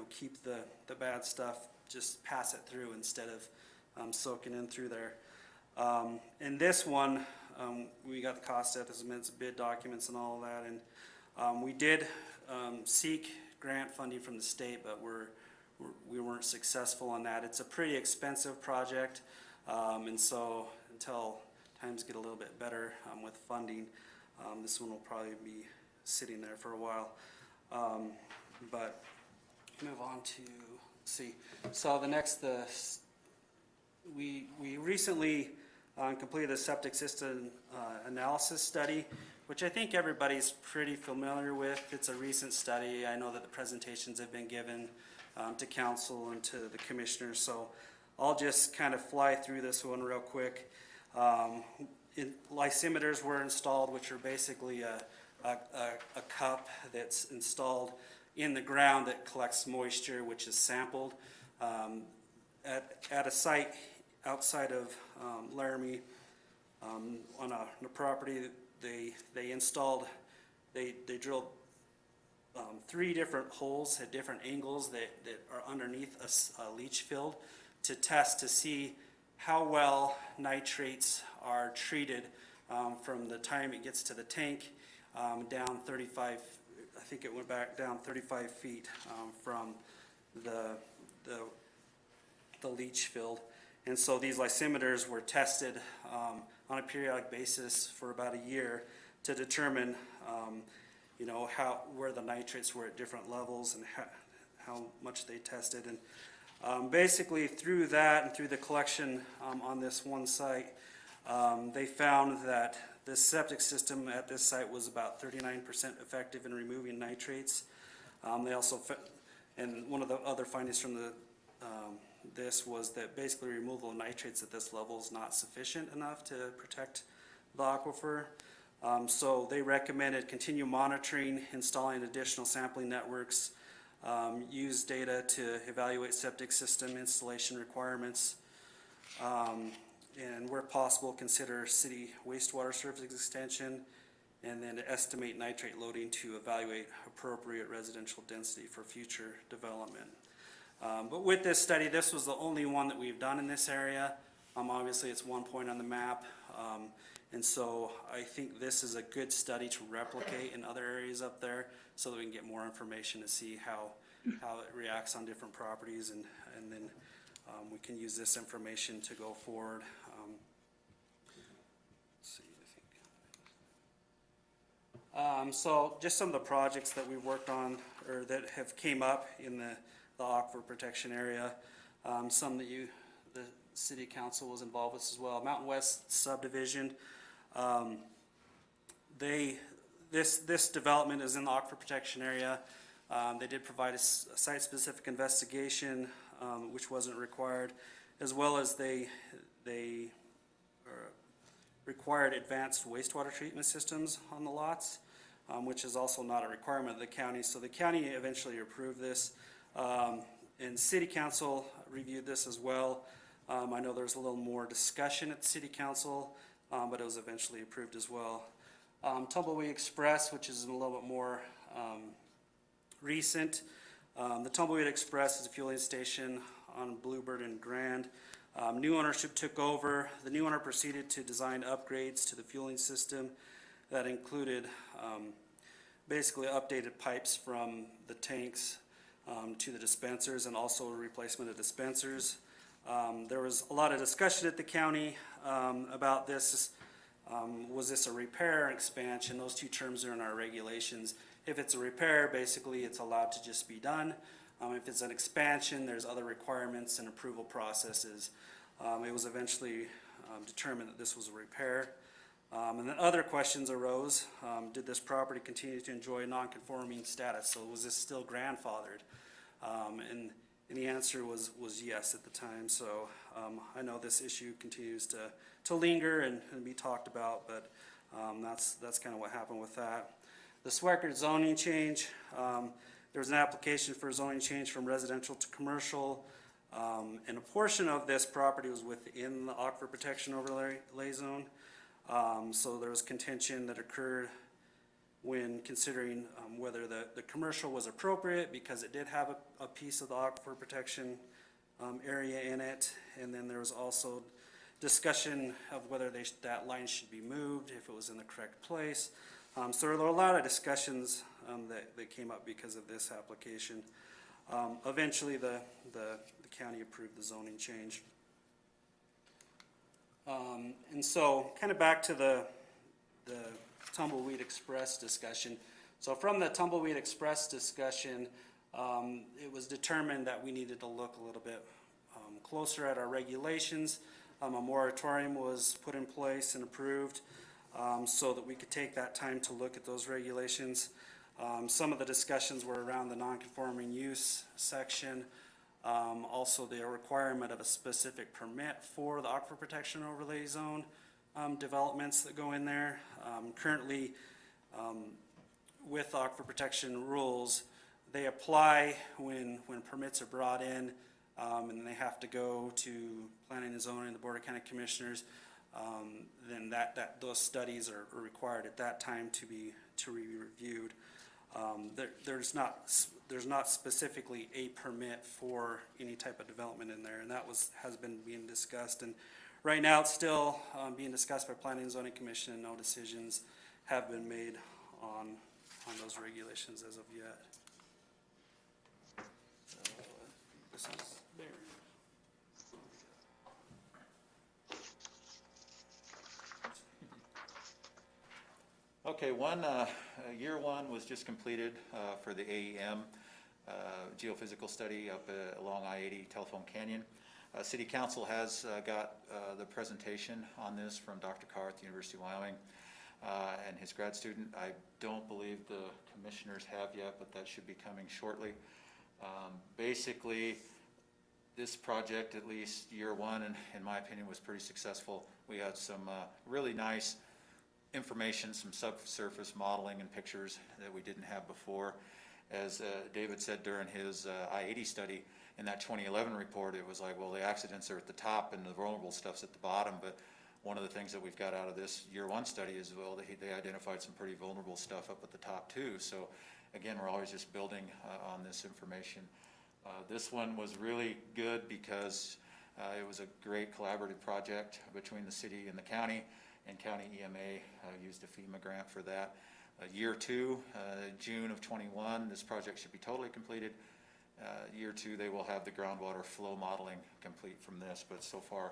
keep the bad stuff, just pass it through instead of soaking in through there. In this one, we got the cost estimates, bid documents, and all of that. And we did seek grant funding from the state, but we weren't successful on that. It's a pretty expensive project, and so until times get a little bit better with funding, this one will probably be sitting there for a while. But move on to, let's see. So the next, we recently completed a septic system analysis study, which I think everybody's pretty familiar with. It's a recent study. I know that the presentations have been given to council and to the commissioners, so I'll just kind of fly through this one real quick. Lysimeters were installed, which are basically a cup that's installed in the ground that collects moisture, which is sampled. At a site outside of Laramie, on a property, they drilled 3 different holes at different angles that are underneath a leach field to test to see how well nitrates are treated from the time it gets to the tank down 35, I think it went back down 35 feet from the leach field. And so these lysimeters were tested on a periodic basis for about a year to determine, you know, where the nitrates were at different levels and how much they tested. And basically through that and through the collection on this one site, they found that this septic system at this site was about 39% effective in removing nitrates. They also, and one of the other findings from this was that basically removal of nitrates at this level is not sufficient enough to protect the aquifer. So they recommended continue monitoring, installing additional sampling networks, use data to evaluate septic system installation requirements, and where possible consider city wastewater service extension, and then to estimate nitrate loading to evaluate appropriate residential density for future development. But with this study, this was the only one that we've done in this area. Obviously it's one point on the map, and so I think this is a good study to replicate in other areas up there so that we can get more information to see how it reacts on different properties, and then we can use this information to go forward. Let's see, I think. So just some of the projects that we've worked on or that have came up in the aquifer protection area, some that the city council was involved with as well. Mountain West subdivision, this development is in the aquifer protection area. They did provide a site-specific investigation, which wasn't required, as well as they required advanced wastewater treatment systems on the lots, which is also not a requirement of the county. So the county eventually approved this, and city council reviewed this as well. I know there's a little more discussion at the city council, but it was eventually approved as well. Tumbleweed Express, which is a little bit more recent. The Tumbleweed Express is a fueling station on Bluebird and Grand. New ownership took over. The new owner proceeded to design upgrades to the fueling system that included basically updated pipes from the tanks to the dispensers, and also replacement of dispensers. There was a lot of discussion at the county about this. Was this a repair or expansion? Those two terms are in our regulations. If it's a repair, basically it's allowed to just be done. If it's an expansion, there's other requirements and approval processes. It was eventually determined that this was a repair. And then other questions arose. Did this property continue to enjoy non-conforming status? So was this still grandfathered? And the answer was yes at the time. So I know this issue continues to linger and be talked about, but that's kind of what happened with that. The Sweckert zoning change, there was an application for a zoning change from residential to commercial, and a portion of this property was within the aquifer protection overlay zone. So there was contention that occurred when considering whether the commercial was appropriate, because it did have a piece of the aquifer protection area in it, and then there was also discussion of whether that line should be moved, if it was in the correct place. So there were a lot of discussions that came up because of this application. Eventually the county approved the zoning change. And so kind of back to the Tumbleweed Express discussion. So from the Tumbleweed Express discussion, it was determined that we needed to look a little bit closer at our regulations. A moratorium was put in place and approved so that we could take that time to look at those regulations. Some of the discussions were around the non-conforming use section, also the requirement of a specific permit for the aquifer protection overlay zone developments that go in there. Currently, with aquifer protection rules, they apply when permits are brought in, and they have to go to planning and zoning, the Board of County Commissioners. Then those studies are required at that time to be reviewed. There's not specifically a permit for any type of development in there, and that has been being discussed. And right now, it's still being discussed by Planning and Zoning Commission, and no decisions have been made on those regulations as of yet. So, this is there. Okay, year one was just completed for the AEM geophysical study up along I-80 Telephone Canyon. City Council has got the presentation on this from Dr. Carr at the University of Wyoming and his grad student. I don't believe the commissioners have yet, but that should be coming shortly. Basically, this project, at least year one, and in my opinion, was pretty successful. We had some really nice information, some subsurface modeling and pictures that we didn't have before. As David said during his I-80 study, in that 2011 report, it was like, well, the accidents are at the top and the vulnerable stuff's at the bottom, but one of the things that we've got out of this year one study is, well, they identified some pretty vulnerable stuff up at the top too. So again, we're always just building on this information. This one was really good because it was a great collaborative project between the city and the county, and county EMA used a FEMA grant for that. Year two, June of 21, this project should be totally completed. Year two, they will have the groundwater flow modeling complete from this, but so far,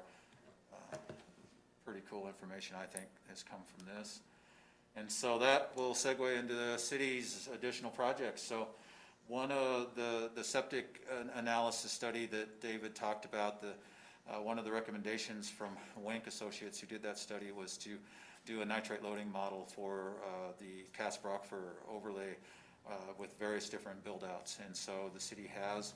pretty cool information, I think, has come from this. And so that will segue into the city's additional projects. So one of the septic analysis study that David talked about, one of the recommendations from Wink Associates who did that study was to do a nitrate loading model for the CASPER aquifer overlay with various different build-outs. And so the city has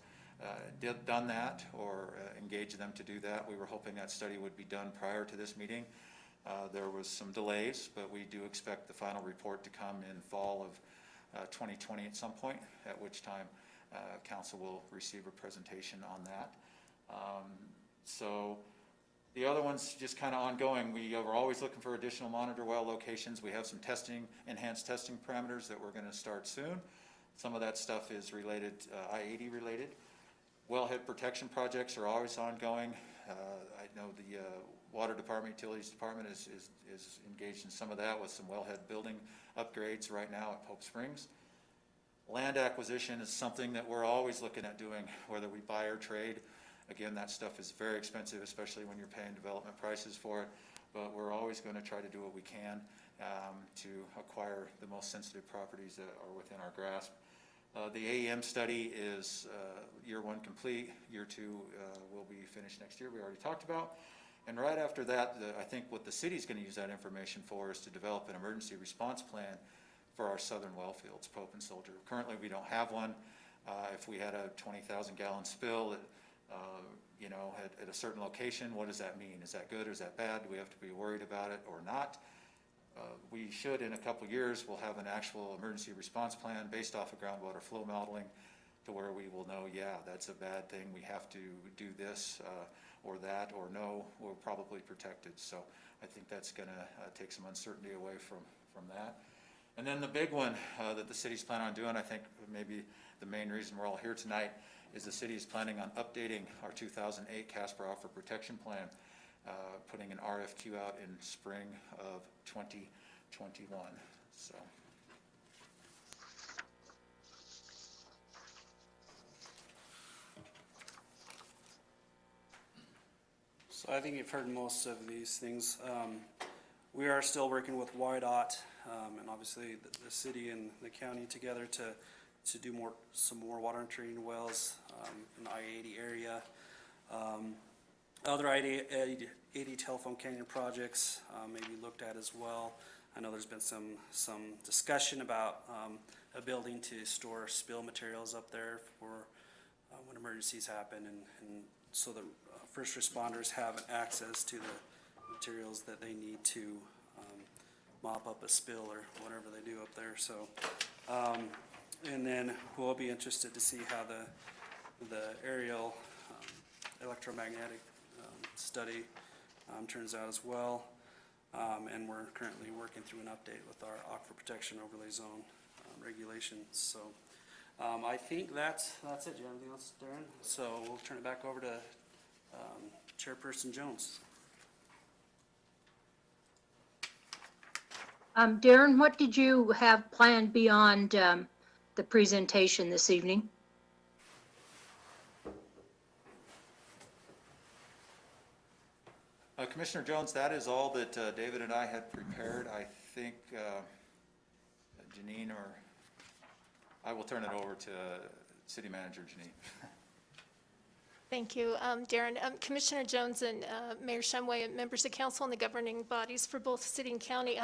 done that or engaged them to do that. We were hoping that study would be done prior to this meeting. There was some delays, but we do expect the final report to come in fall of 2020 at some point, at which time council will receive a presentation on that. So the other one's just kind of ongoing. We are always looking for additional monitor well locations. We have some enhanced testing parameters that we're going to start soon. Some of that stuff is related, I-80 related. Wellhead protection projects are always ongoing. I know the Water Department, Utilities Department is engaged in some of that with some wellhead building upgrades right now at Pope Springs. Land acquisition is something that we're always looking at doing, whether we buy or trade. Again, that stuff is very expensive, especially when you're paying development prices for it, but we're always going to try to do what we can to acquire the most sensitive properties that are within our grasp. The AEM study is year one complete. Year two will be finished next year, we already talked about. And right after that, I think what the city's going to use that information for is to develop an emergency response plan for our southern well fields, Pope and Soldier. Currently, we don't have one. If we had a 20,000 gallon spill you know, at a certain location, what does that mean? Is that good or is that bad? Do we have to be worried about it or not? We should, in a couple years, we'll have an actual emergency response plan based off of groundwater flow modeling to where we will know, yeah, that's a bad thing. We have to do this or that, or no, we're probably protected. So I think that's going to take some uncertainty away from that. And then the big one that the city's planning on doing, I think maybe the main reason we're all here tonight, is the city is planning on updating our 2008 CASPER Aquifer Protection Plan, putting an RFQ out in spring of 2021. So I think you've heard most of these things. We are still working with WYDOT and obviously the city and the county together to do some more water and treating wells in the I-80 area. Other I-80 Telephone Canyon projects may be looked at as well. I know there's been some discussion about a building to store spill materials up there for when emergencies happen, and so the first responders have access to the materials that they need to mop up a spill or whatever they do up there. So, and then we'll be interested to see how the aerial electromagnetic study turns out as well. And we're currently working through an update with our Aquifer Protection Overlay Zone regulations. So I think that's it. Do you have anything else, Darren? So we'll turn it back over to Chairperson Jones. Darren, what did you have planned beyond the presentation this evening? Commissioner Jones, that is all that David and I had prepared. I think Janine or I will turn it over to City Manager Janine. Thank you, Darren. Commissioner Jones and Mayor Shumway and members of council and the governing bodies for both city and county.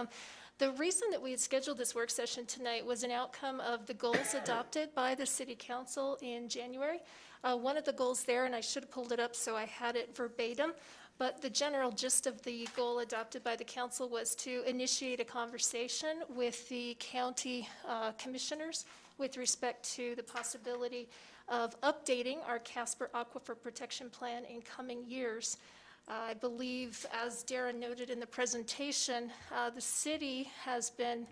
The reason that we had scheduled this work session tonight was an outcome of the goals adopted by the city council in January. One of the goals there, and I should have pulled it up so I had it verbatim, but the general gist of the goal adopted by the council was to initiate a conversation with the county commissioners with respect to the possibility of updating our CASPER Aquifer Protection Plan in coming years. I believe, as Darren noted in the presentation, the city has been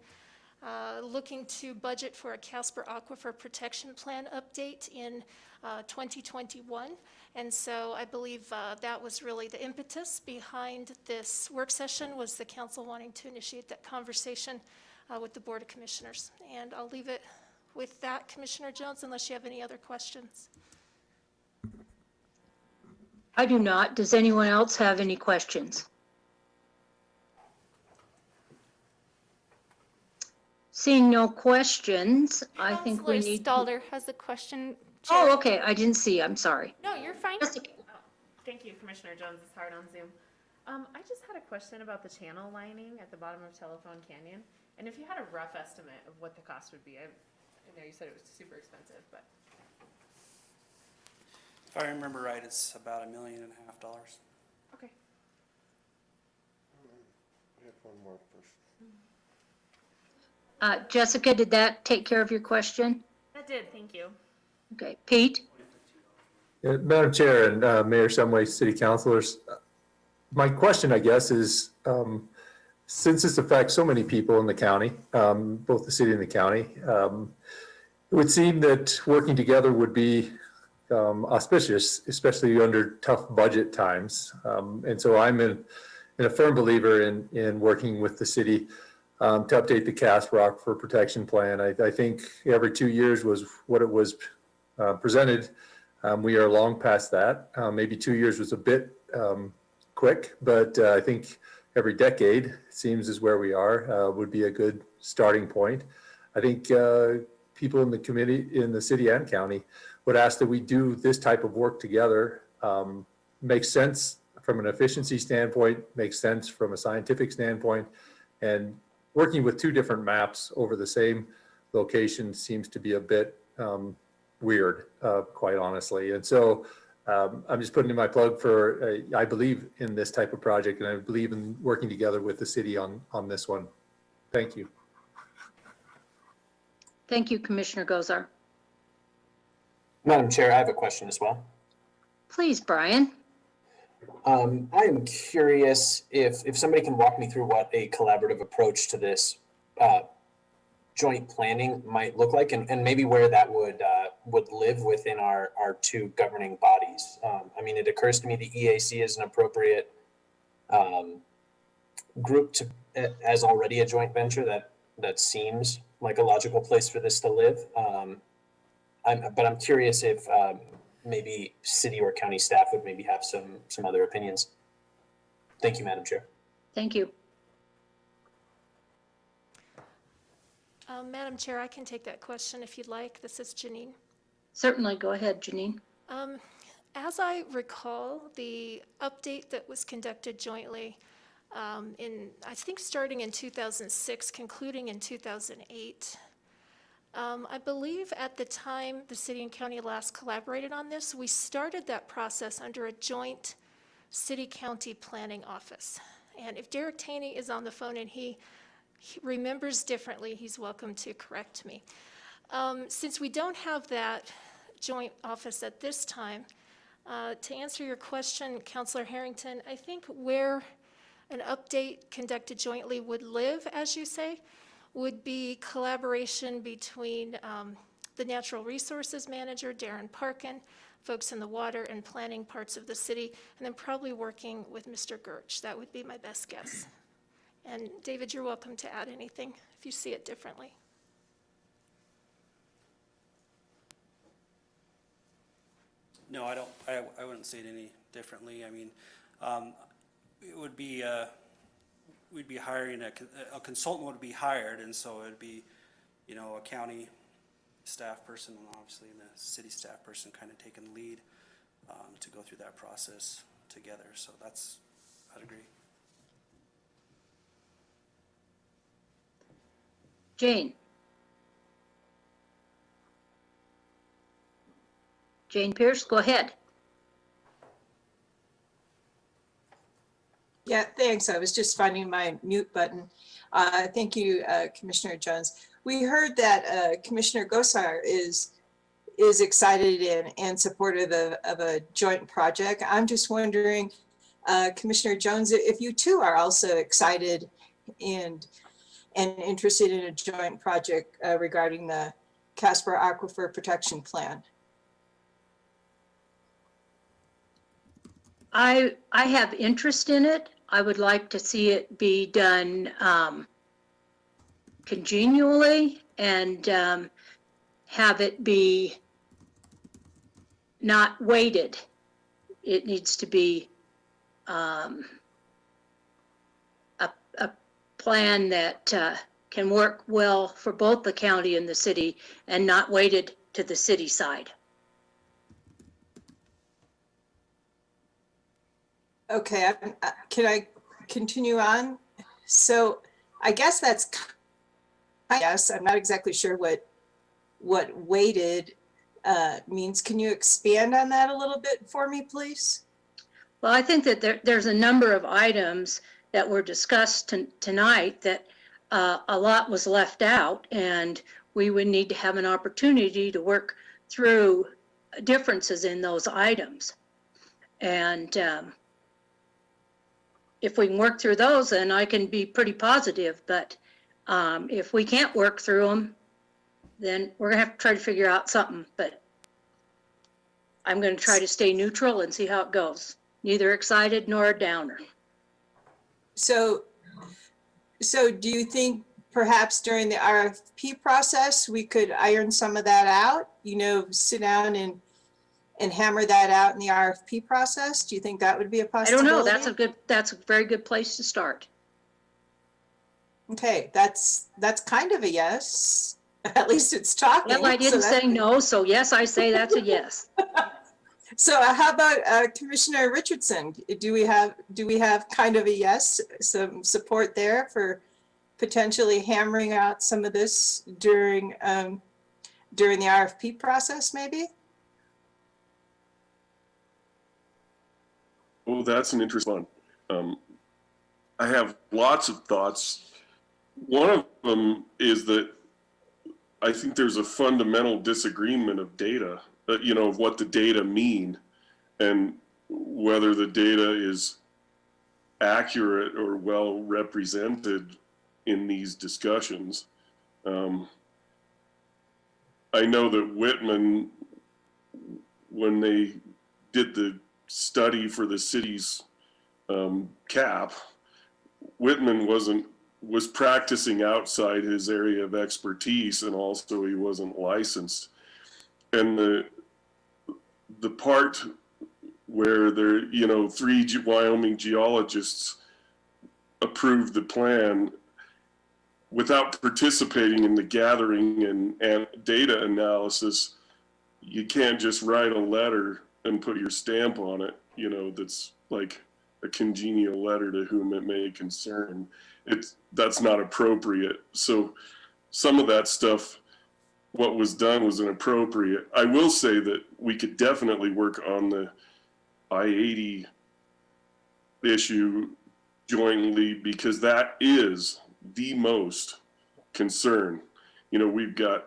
looking to budget for a CASPER Aquifer Protection Plan update in 2021. And so I believe that was really the impetus behind this work session, was the council wanting to initiate that conversation with the Board of Commissioners. And I'll leave it with that, Commissioner Jones, unless you have any other questions. I do not. Does anyone else have any questions? Seeing no questions, I think we need. Counselor Stalder has a question. Oh, Chair. okay. I didn't see. I'm sorry. No, you're fine. Jessica. Thank you, Commissioner Jones. It's hard on Zoom. I just had a question about the channel lining at the bottom of Telephone Canyon. And if you had a rough estimate of what the cost would be, I know you said it was super expensive, but. If I remember right, it's about $1.5 million. Okay. We have one more person. Jessica, did that take care of your question? That did, thank you. Okay. Pete? Madam Chair and Mayor Shumway, City Councilors, my question, I guess, is since this affects so many people in the county, both the city and the county, it would seem that working together would be auspicious, especially under tough budget times. And so I'm a firm believer in working with the city to update the CASPER Aquifer Protection Plan. I think every 2 years was what it was presented. We are long past that. Maybe 2 years was a bit quick, but I think every decade seems is where we are, would be a good starting point. I think people in the committee, in the city and county, would ask that we do this type of work together. Makes sense from an efficiency standpoint, makes sense from a scientific standpoint, and working with two different maps over the same location seems to be a bit weird, quite honestly. And so I'm just putting in my plug for, I believe in this type of project, and I believe in working together with the city on this one. Thank you. Thank you, Commissioner Gozar. Madam Chair, I have a question as well. Please, Brian. I am curious if somebody can walk me through what a collaborative approach to this joint planning might look like, and maybe where that would live within our two governing bodies. I mean, it occurs to me the EAC is an appropriate group to, as already a joint venture that seems like a logical place for this to live. But I'm curious if maybe city or county staff would maybe have some other opinions. Thank you, Madam Chair. Thank you. Madam Chair, I can take that question if you'd like. This is Janine. Certainly. Go ahead, Janine. As I recall, the update that was conducted jointly I think starting in 2006, concluding in 2008, I believe at the time the city and county last collaborated on this, we started that process under a joint city-county planning office. And if Derek Taney is on the phone and he remembers differently, he's welcome to correct me. Since we don't have that joint office at this time, to answer your question, Councilor Harrington, I think where an update conducted jointly would live, as you say, would be collaboration between the Natural Resources Manager, Darren Parkin, folks in the water and planning parts of the city, and then probably working with Mr. Gertsch. That would be my best guess. And David, you're welcome to add anything if you see it differently. No, I don't, I wouldn't say it any differently. I mean, it would be, we'd be hiring a consultant would be hired, and so it'd be, you know, a county staff person, and obviously the city staff person kind of taking the lead to go through that process together. So that's, I'd agree. Jane. Jane Pierce, go ahead. Yeah, thanks. I was just finding my mute button. Thank you, Commissioner Jones. We heard that Commissioner Gosar is excited and supportive of a joint project. I'm just wondering, Commissioner Jones, if you too are also excited and interested in a joint project regarding the CASPER Aquifer Protection Plan. I have interest in it. I would like to see it be done congenially and have it be not weighted. It needs to be a plan that can work well for both the county and the city and not weighted to the city side. Okay, can I continue on? So I guess that's, yes, I'm not exactly sure what weighted means. Can you expand on that a little bit for me, please? Well, I think that there's a number of items that were discussed tonight that a lot was left out, and we would need to have an opportunity to work through differences in those items. And if we can work through those, then I can be pretty positive. But if we can't work through them, then we're gonna have to try to figure out something. But I'm gonna try to stay neutral and see how it goes. Neither excited nor a downer. So do you think perhaps during the RFP process, we could iron some of that out? You know, sit down and hammer that out in the RFP process? Do you think that would be a I possibility? don't know. That's a very good place to start. Okay, that's kind of a yes. At least it's talking. Well, I didn't say no, so yes, I say that's a yes. So how about Commissioner Richardson? Do we have kind of a yes, some support there for potentially hammering out some of this during the RFP process, maybe? Oh, that's an interesting one. I have lots of thoughts. One of them is that I think there's a fundamental disagreement of data, you know, of what the data mean and whether the data is accurate or well represented in these discussions. I know that Whitman, when they did the study for the city's CAPP, Whitman was practicing outside his area of expertise, and also he wasn't licensed. And the part where there, you know, 3 Wyoming geologists approved the plan without participating in the gathering and data analysis, you can't just write a letter and put your stamp on it, you know, that's like a congenial letter to whom it may concern. That's not appropriate. So some of that stuff, what was done was inappropriate. I will say that we could definitely work on the I-80 issue jointly, because that is the most concern. You know, we've got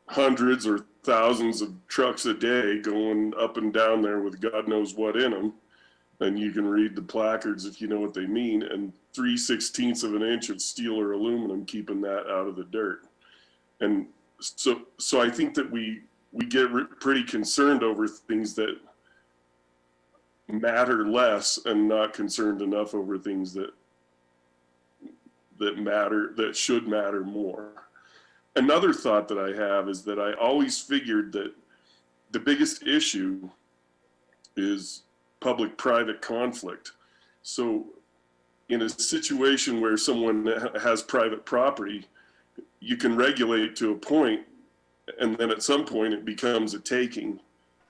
hundreds or thousands of trucks a day going up and down there with God knows what in them. And you can read the placards if you know what they mean, and 3/16 of an inch of steel or aluminum keeping that out of the dirt. And so I think that we get pretty concerned over things that matter less and not concerned enough over things that that should matter more. Another thought that I have is that I always figured that the biggest issue is public-private conflict. So in a situation where someone has private property, you can regulate to a point, and then at some point it becomes a taking.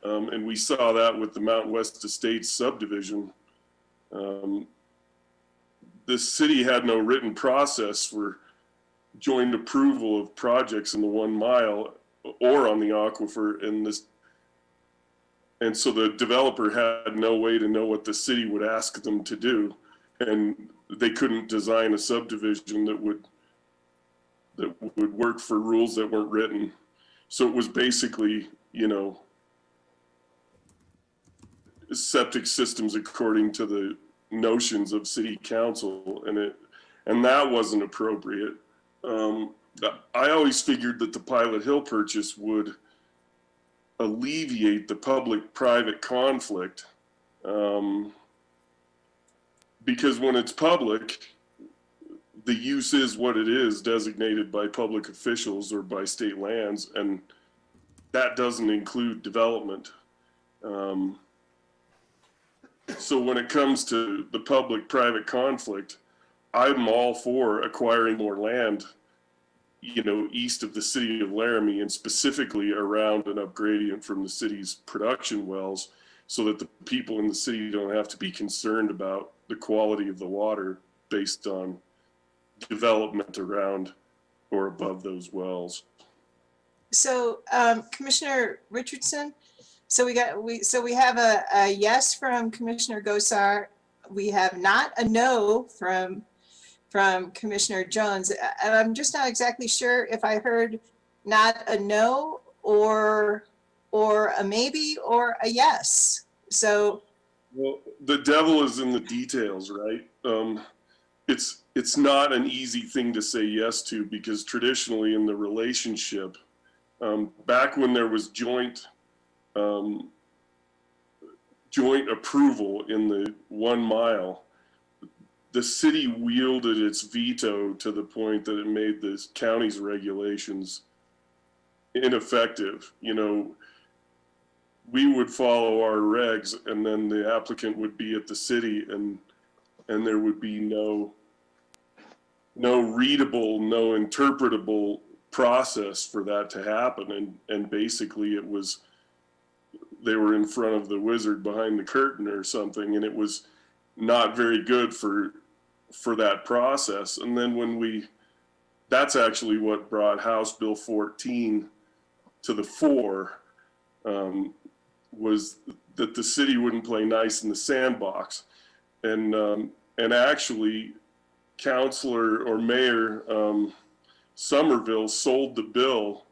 And we saw that with the Mountain West Estates subdivision. The city had no written process for joint approval of projects in the 1 mile or on the aquifer, and so the developer had no way to know what the city would ask them to do, and they couldn't design a subdivision that would work for rules that weren't written. So it was basically, you know, septic systems according to the notions of city council, and that wasn't appropriate. I always figured that the Pilot Hill purchase would alleviate the public-private conflict, because when it's public, the use is what it is, designated by public officials or by state lands, and that doesn't include development. So when it comes to the public-private conflict, I'm all for acquiring more land, you know, east of the city of Laramie, and specifically around an upgradient from the city's production wells, so that the people in the city don't have to be concerned about the quality of the water based on development around or above those wells. So Commissioner Richardson, so we have a yes from Commissioner Gosar. We have not a no from Commissioner Jones. And I'm just not exactly sure if I heard not a no or a maybe or a yes. So, well, the devil is in the details, right? It's not an easy thing to say yes to, because traditionally in the relationship, back when there was joint approval in the 1 mile, the city wielded its veto to the point that it made the county's regulations ineffective. You know, we would follow our regs, and then the applicant would be at the city, and there would be no readable, no interpretable process for that to happen. And basically it was, they were in front of the wizard behind the curtain or something, and it was not very good for that process. And then that's actually what brought House Bill 14 to the fore, was that the city wouldn't play nice in the sandbox. And actually Councilor or Mayor Somerville sold the bill.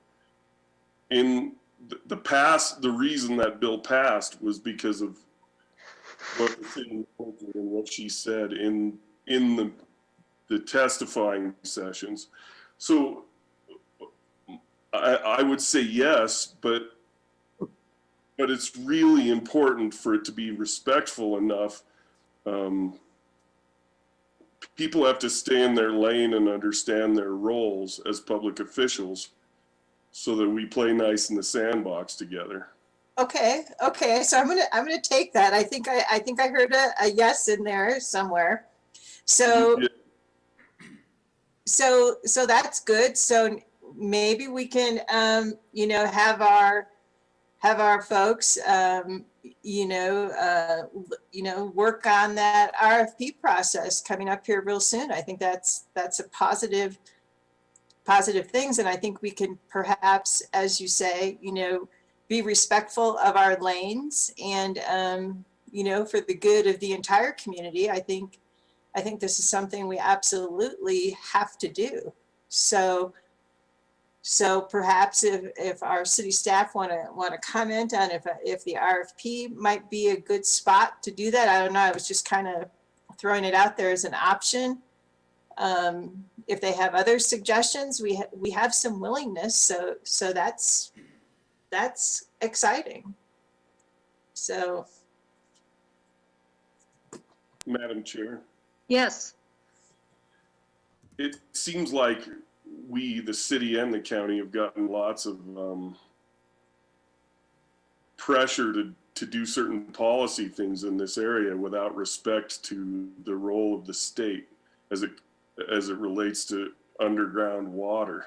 In the reason that bill passed was because of what the city and what she said in the testifying sessions. So I would say yes, but it's really important for it to be respectful enough. People have to stay in their lane and understand their roles as public officials, so that we play nice in the sandbox together. okay. So I'm gonna take that. I think I heard a yes in there somewhere. So, so that's good. So maybe we can, have our folks, work on that RFP process coming up here real soon. I think that's a positive things. And I think we can perhaps, as you say, be respectful of our lanes and, for the good of the entire community. I think this is something we absolutely have to do. So perhaps if our city staff want to comment on if the RFP might be a good spot to do that. I don't know. I was just kind of throwing it out there as an option. If they have other suggestions, we have some willingness. So that's exciting. So, Madam Chair. Yes. it seems like we, the city and the county, have gotten lots of pressure to do certain policy things in this area without respect to the role of the state as it relates to underground water.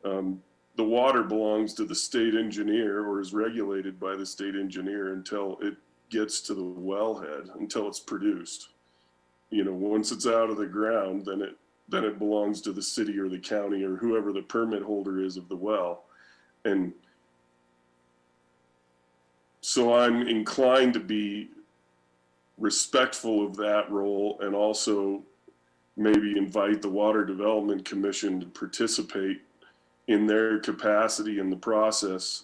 The water belongs to the state engineer, or is regulated by the state engineer until it gets to the wellhead, until it's produced. You know, once it's out of the ground, then it belongs to the city or the county or whoever the permit holder is of the well. And so I'm inclined to be respectful of that role, and also maybe invite the Water Development Commission to participate in their capacity in the process.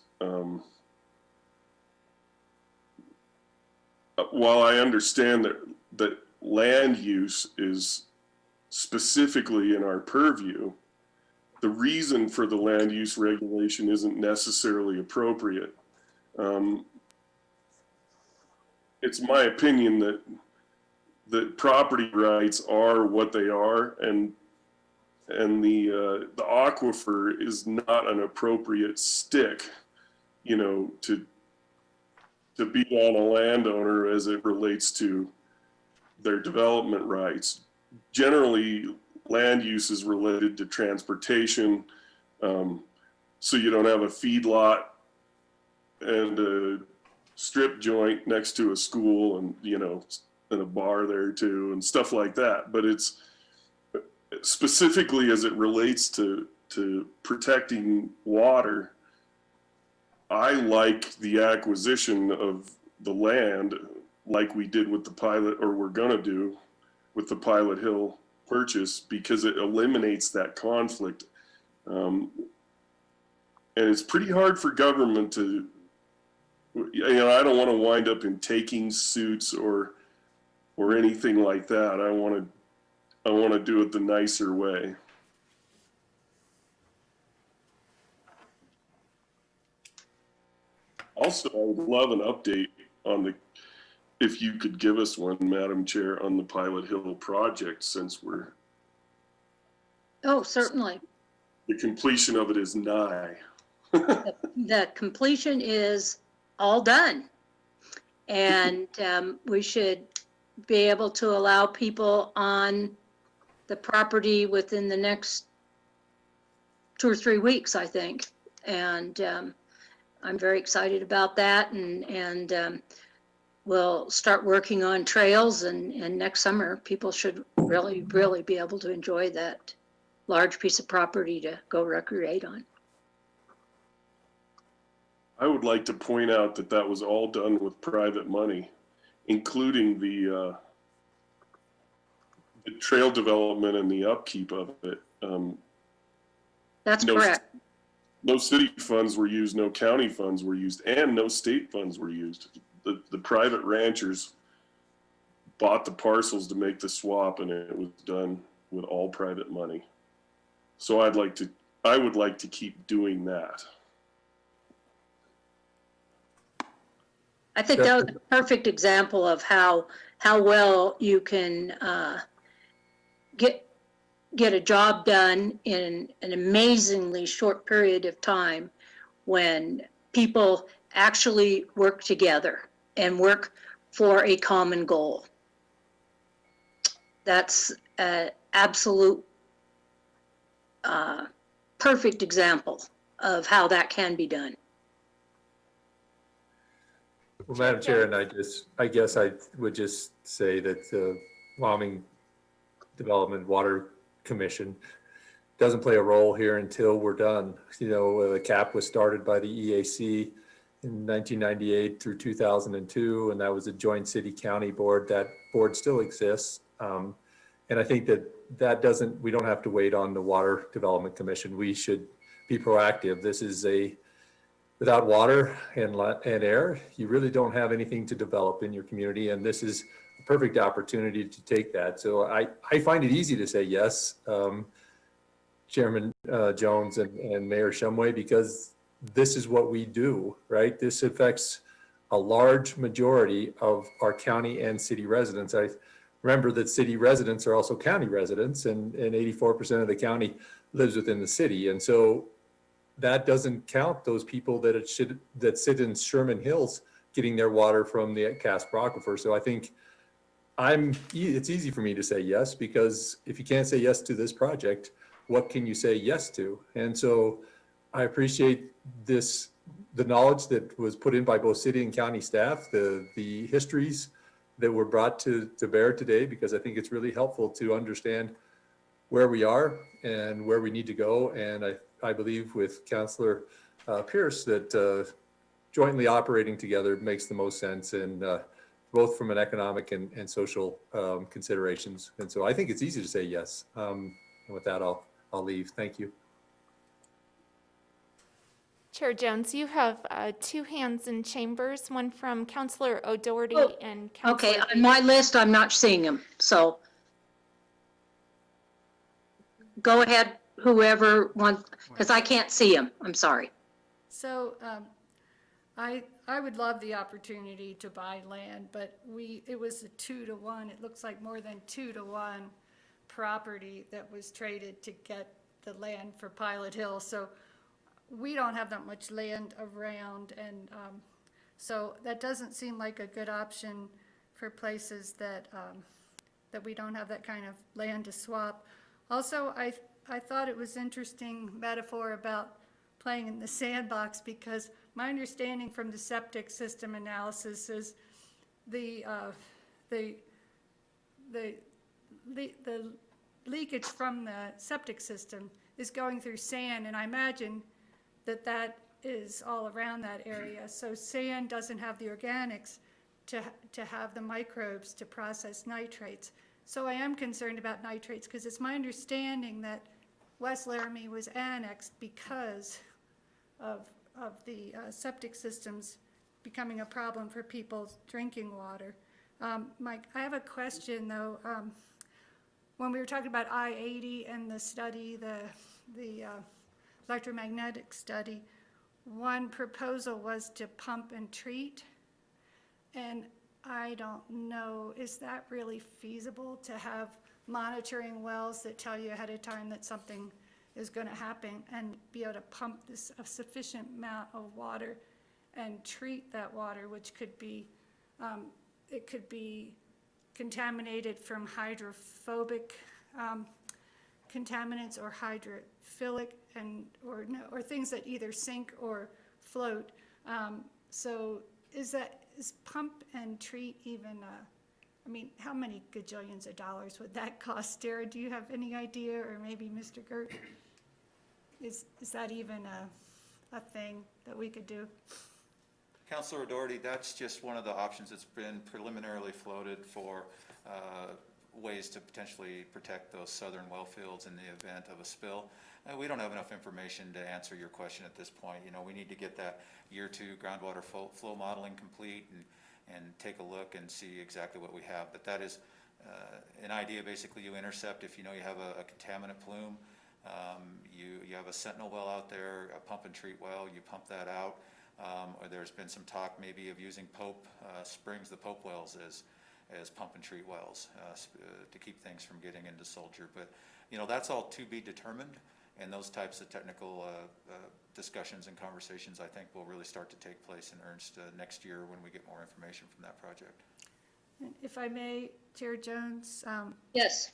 While I understand that land use is specifically in our purview, the reason for the land use regulation isn't necessarily appropriate. It's my opinion that property rights are what they are, and the aquifer is not an appropriate stick, you know, to be on a landowner as it relates to their development rights. Generally, land use is related to transportation, so you don't have a feedlot and a strip joint next to a school, and you know, and a bar there too, and stuff like that. But it's specifically as it relates to protecting water. I like the acquisition of the land, like we did with the Pilot, or we're gonna do with the Pilot Hill purchase, because it eliminates that conflict. And it's pretty hard for government to, you know, I don't want to wind up in taking suits or anything like that. I want to do it the nicer way. Also, I would love an update on if you could give us one, Madam Chair, on the Pilot Hill project, since Oh, certainly. the completion of it is nigh. The completion is all done. And we should be able to allow people on the property within the next 2 or 3 weeks, I think. And I'm very excited about that, and we'll start working on trails, and next summer people should really be able to enjoy that large piece of property to go recreate on. I would like to point out that was all done with private money, including the trail development and the upkeep of it. That's correct. No city funds were used, no county funds were used, and no state funds were used. The private ranchers bought the parcels to make the swap, and it was done with all private money. So I would like to keep doing that. I think that was a perfect example of how well you can get a job done in an amazingly short period of time when people actually work together and work for a common goal. That's an absolute perfect example of how that can be done. Well, Madam Chair, and I guess I would just say that the Wyoming Development Water Commission doesn't play a role here until we're done. You know, the CAPP was started by the EAC in 1998 through 2002, and that was a joint city-county board. That board still exists. And I think we don't have to wait on the Water Development Commission. We should be proactive. This is without water and air, you really don't have anything to develop in your community, and this is a perfect opportunity to take that. So I find it easy to say yes, Chairman Jones and Mayor Shumway, because this is what we do, right? This affects a large majority of our county and city residents. remember that city residents are also county residents, and 84% of the county lives within the city. And so that doesn't count those people that sit in Sherman Hills getting their water from the CASPER aquifer. So I think it's easy for me to say yes, because if you can't say yes to this project, what can you say yes to? And so I appreciate the knowledge that was put in by both city and county staff, the histories that were brought to bear today, because I think it's really helpful to understand where we are and where we need to go. And I believe with Councillor Pierce that jointly operating together makes the most sense, and both from an economic and social considerations. And so I think it's easy to say yes. And with that, I'll leave. Thank you. Chair Jones, you have two hands in chambers, one from Councillor O'Doherty Oh, and Councillor. Okay, on my list, I'm not seeing them, so go ahead, whoever wants, because I can't see them. I'm sorry. So I would love the opportunity to buy land, but it was a 2-to-1. It looks like more than 2-to-1 property that was traded to get the land for Pilot Hill. So we don't have that much land around, and so that doesn't seem like a good option for places that we don't have that kind of land to swap. Also, I thought it was interesting metaphor about playing in the sandbox, because my understanding from the septic system analysis is the leakage from the septic system is going through sand, and I imagine that is all around that area. So sand doesn't have the organics to have the microbes to process nitrates. So I am concerned about nitrates, because it's my understanding that West Laramie was annexed because of the septic systems becoming a problem for people's drinking water. Mike, I have a question though. When we were talking about I-80 and the study, the electromagnetic study, one proposal was to pump and treat. And I don't know, is that really feasible to have monitoring wells that tell you ahead of time that something is going to happen, and be able to pump a sufficient amount of water and treat that water, which could be, it could be contaminated from hydrophobic contaminants or hydrophilic, or things that either sink or float. So is pump and treat even I mean, how many gajillions of dollars would that cost? Dara, do you have any idea, or maybe Mr. Gert? Is that even a thing that we could do? Councillor O'Doherty, that's just one of the options that's been preliminarily floated for ways to potentially protect those southern well fields in the event of a spill. We don't have enough information to answer your question at this point. You know, we need to get that year 2 groundwater flow modeling complete and take a look and see exactly what we have. But that is an idea. Basically, you intercept if you know you have a contaminant plume. You have a sentinel well out there, a pump and treat well, you pump that out. Or there's been some talk maybe of using Pope Springs, the Pope wells, as pump and treat wells to keep things from getting into Soldier. But you know, that's all to be determined, and those types of technical discussions and conversations, I think, will really start to take place in earnest next year when we get more information from that project. If I may, Chair Jones. Yes.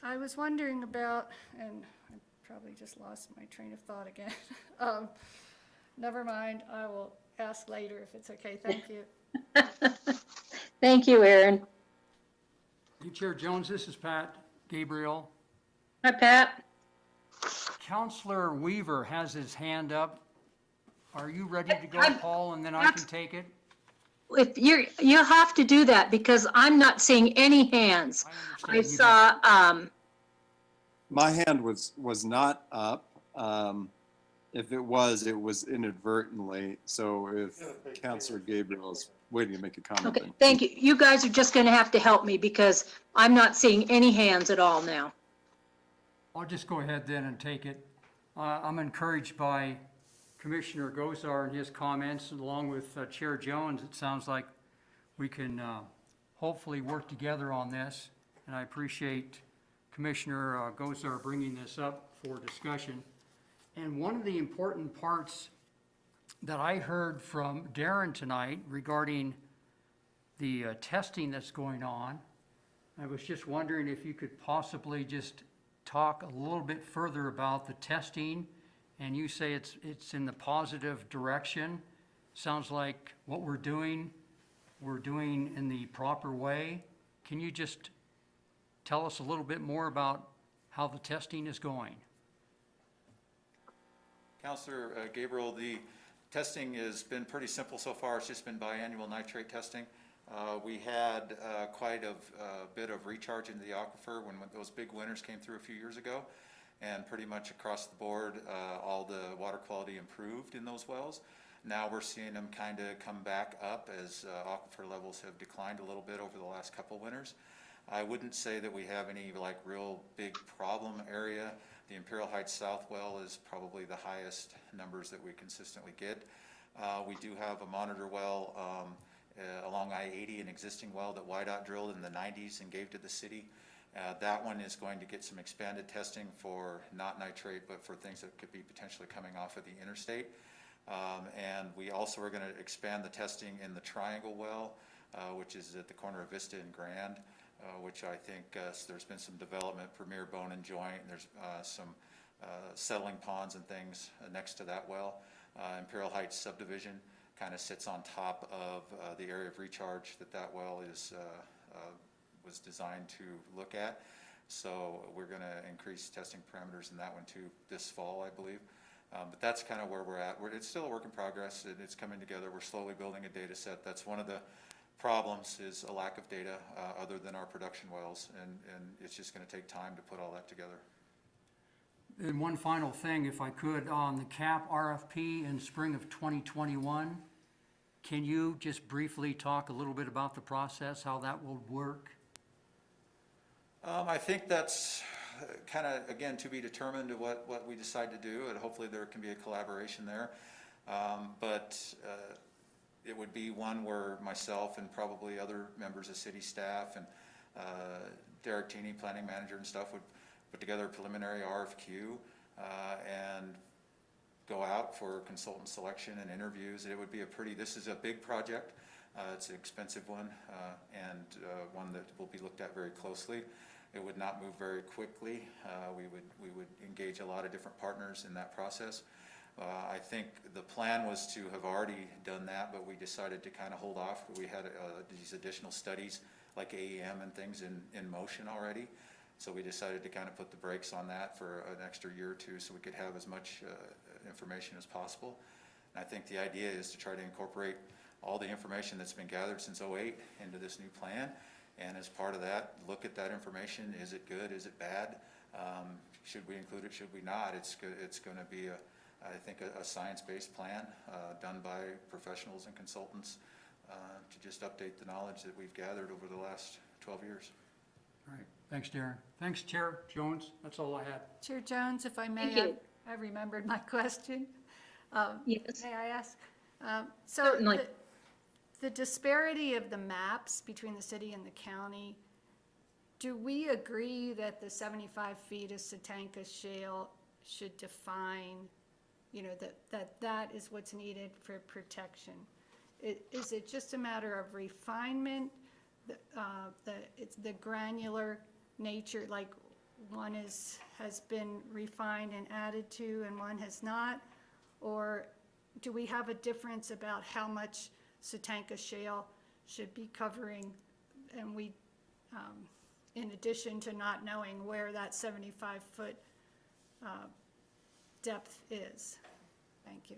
I was wondering about, and I probably just lost my train of thought again. Never mind, I will ask later if it's okay. Thank you. Thank you, Aaron. Hey, Chair Jones, this is Pat Gabriel. Hi, Pat. Councillor Weaver has his hand up. Are you ready to go, Paul, and then I can take it? If you have to do that, because I'm not seeing any hands. I saw, My hand was not up. If it was inadvertently. So if Councillor Gabriel is waiting to make a comment. okay, thank you. You guys are just going to have to help me, because I'm not seeing any hands at all now. I'll just go ahead then and take it. I'm encouraged by Commissioner Gosar and his comments, along with Chair Jones. It sounds like we can hopefully work together on this. And I appreciate Commissioner Gosar bringing this up for discussion. And one of the important parts that I heard from Darren tonight regarding the testing that's going on, I was just wondering if you could possibly just talk a little bit further about the testing. And you say it's in the positive direction. Sounds like what we're doing in the proper way. Can you just tell us a little bit more about how the testing is going? Councilor Gabriel, the testing has been pretty simple so far. It's just been biannual nitrate testing. We had quite a bit of recharge into the aquifer when those big winters came through a few years ago, and pretty much across the board, all the water quality improved in those wells. Now we're seeing them kind of come back up as aquifer levels have declined a little bit over the last couple winters. I wouldn't say that we have any like real big problem area. The Imperial Heights South well is probably the highest numbers that we consistently get. We do have a monitor well along I-80, an existing well that YDOT drilled in the 90s and gave to the city. That one is going to get some expanded testing for not nitrate, but for things that could be potentially coming off of the interstate. And we also are going to expand the testing in the Triangle well, which is at the corner of Vista and Grand, which I think there's been some development, Premier Bone and Joint, and there's some settling ponds and things next to that well. Imperial Heights subdivision kind of sits on top of the area of recharge that well is was designed to look at. So we're going to increase testing parameters in that one too this fall, I believe. But that's kind of where we're at. It's still a work in progress. It's coming together. We're slowly building a data set. That's one of the problems, is a lack of data other than our production wells, and it's just going to take time to put all that together. And one final thing, if I could, on the CAPP RFP in spring of 2021, can you just briefly talk a little bit about the process, how that will work? I think that's kind of, again, to be determined what we decide to do, and hopefully there can be a collaboration there. But it would be one where myself and probably other members of city staff and Derek Teeney, planning manager and stuff, would put together a preliminary RFQ and go out for consultant selection and interviews. It would be this is a big project. It's an expensive one and one that will be looked at very closely. It would not move very quickly. We would engage a lot of different partners in that process. I think the plan was to have already done that, but we decided to kind of hold off. We had these additional studies like AEM and things in motion already. So we decided to kind of put the brakes on that for an extra year or two so we could have as much information as possible. And I think the idea is to try to incorporate all the information that's been gathered since '08 into this new plan. And as part of that, look at that information. Is it good? Is it bad? Should we include it? Should we not? It's going to be, I think, a science-based plan done by professionals and consultants to just update the knowledge that we've gathered over the last 12 years. All right. Thanks, Darren. Thanks, Chair Jones. That's all I had. Chair Jones, if I may, Thank you. I remembered my question. Yes. May I ask? Certainly. The disparity of the maps between the city and the county, do we agree that the 75 feet of Satanka Shale should define, that is what's needed for protection? Is it just a matter of refinement, the granular nature, like one has been refined and added to and one has not? Or do we have a difference about how much Satanka Shale should be covering, and we, in addition to not knowing where that 75-foot depth is? Thank you.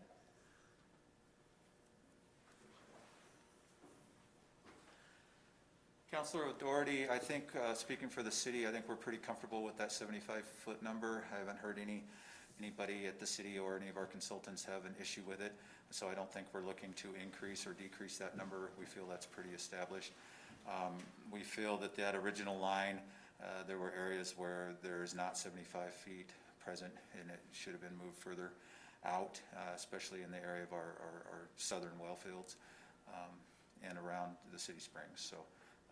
Councilor O'Doherty, I think, speaking for the city, I think we're pretty comfortable with that 75-foot number. I haven't heard anybody at the city or any of our consultants have an issue with it. So I don't think we're looking to increase or decrease that number. We feel that's pretty established. We feel that original line, there were areas where there is not 75 feet present, and it should have been moved further out, especially in the area of our southern well fields and around the city springs. So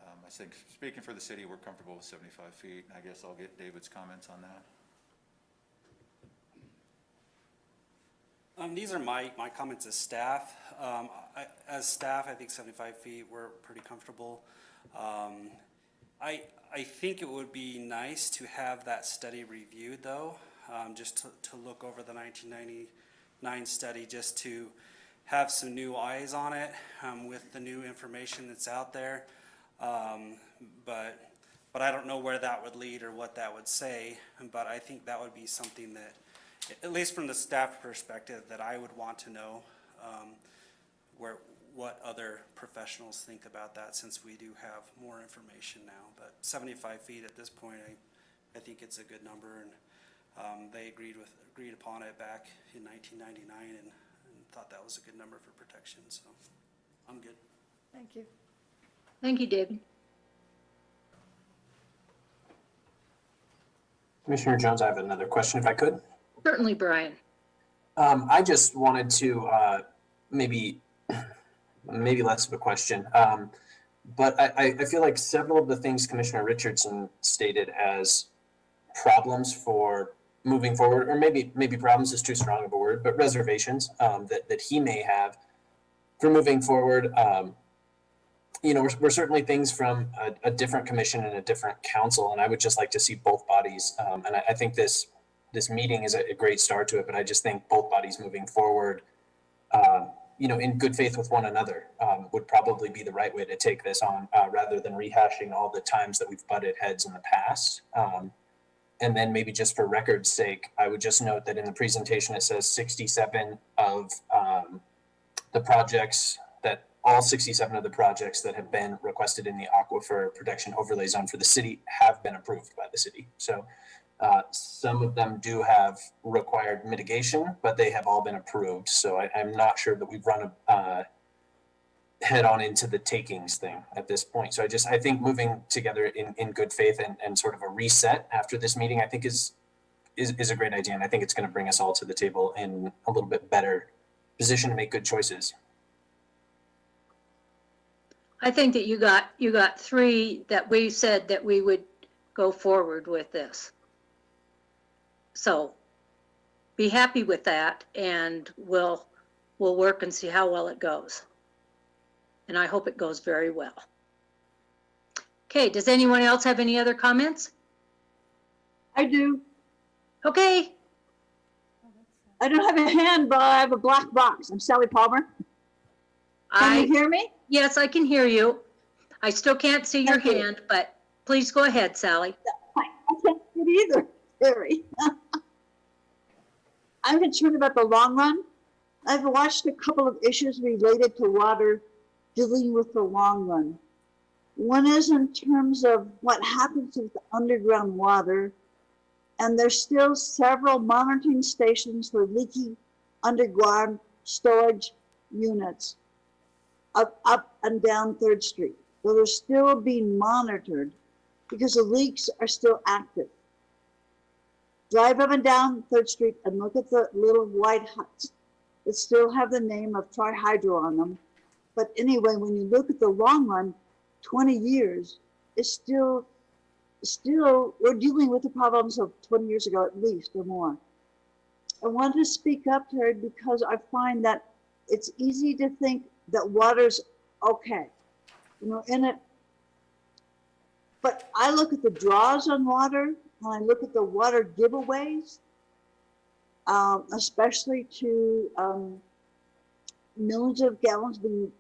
I think, speaking for the city, we're comfortable with 75 feet. I guess I'll get David's comments on that. These are my comments as staff. As staff, I think 75 feet, we're pretty comfortable. I think it would be nice to have that study reviewed though, just to look over the 1999 study, just to have some new eyes on it with the new information that's out there. But I don't know where that would lead or what that would say, but I think that would be something that, at least from the staff perspective, that I would want to know what other professionals think about that, since we do have more information now. But 75 feet at this point, I think it's a good number, and they agreed upon it back in 1999 and thought that was a good number for protection, so I'm good. Thank you. Thank you, David. Commissioner Jones, I have another question if I could. Certainly, Brian. I just wanted to maybe less of a question, but I feel like several of the things Commissioner Richardson stated as problems for moving forward, or maybe problems is too strong of a word, but reservations that he may have for moving forward. You know, we're certainly things from a different commission and a different council, and I would just like to see both bodies. And I think this meeting is a great start to it, but I just think both bodies moving forward, you know, in good faith with one another, would probably be the right way to take this on, rather than rehashing all the times that we've butted heads in the past. And then maybe just for record's sake, I would just note that in the presentation, it says 67 of the projects that all 67 of the projects that have been requested in the Aquifer Protection Overlay Zone for the city have been approved by the city. So some of them do have required mitigation, but they have all been approved. So I'm not sure that we've run a head on into the takings thing at this point. So I think moving together in good faith and sort of a reset after this meeting, I think is a great idea. And I think it's going to bring us all to the table in a little bit better position to make good choices. I think that you got three that we said that we would go forward with this. So be happy with that, and we'll work and see how well it goes. And I hope it goes very well. Okay, does anyone else have any other comments? I do. Okay. I don't have a hand, but I have a black box. I'm Sally Palmer. Can you hear me? Yes, I can hear you. I still can't see your hand, but please go ahead, Sally. I can't see it either, Terry. I'm concerned about the long run. I've watched a couple of issues related to water dealing with the long run. One is in terms of what happens with the underground water, and there's still several monitoring stations for leaky underground storage units up and down 3rd Street. So they're still being monitored because the leaks are still active. Drive up and down 3rd Street and look at the little white huts that still have the name of Tri-Hydro on them. But anyway, when you look at the long run, 20 years is still we're dealing with the problems of 20 years ago at least or more. I want to speak up, Terry, because I find that it's easy to think that water's okay, you know, in it. But I look at the draws on water, and I look at the water giveaways, especially to millions of gallons being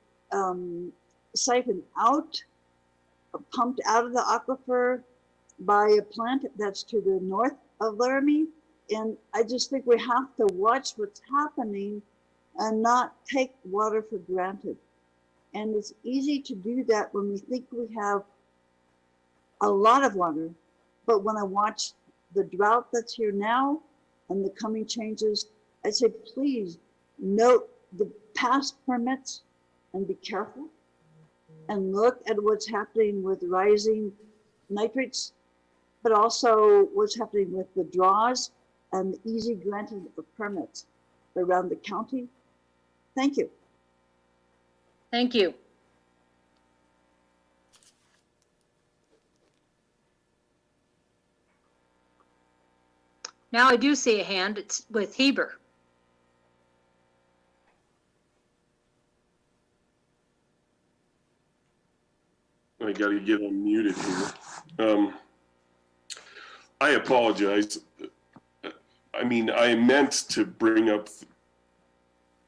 siphoned out, pumped out of the aquifer by a plant that's to the north of Laramie. And I just think we have to watch what's happening and not take water for granted. And it's easy to do that when we think we have a lot of water. But when I watch the drought that's here now and the coming changes, I say, please note the past permits and be careful and look at what's happening with rising nitrates, but also what's happening with the draws and the easy granting of permits around the county. Thank you. Thank you. Now I do see a hand. It's with Heber. I got to get unmuted here. I apologize. I mean, I meant to bring up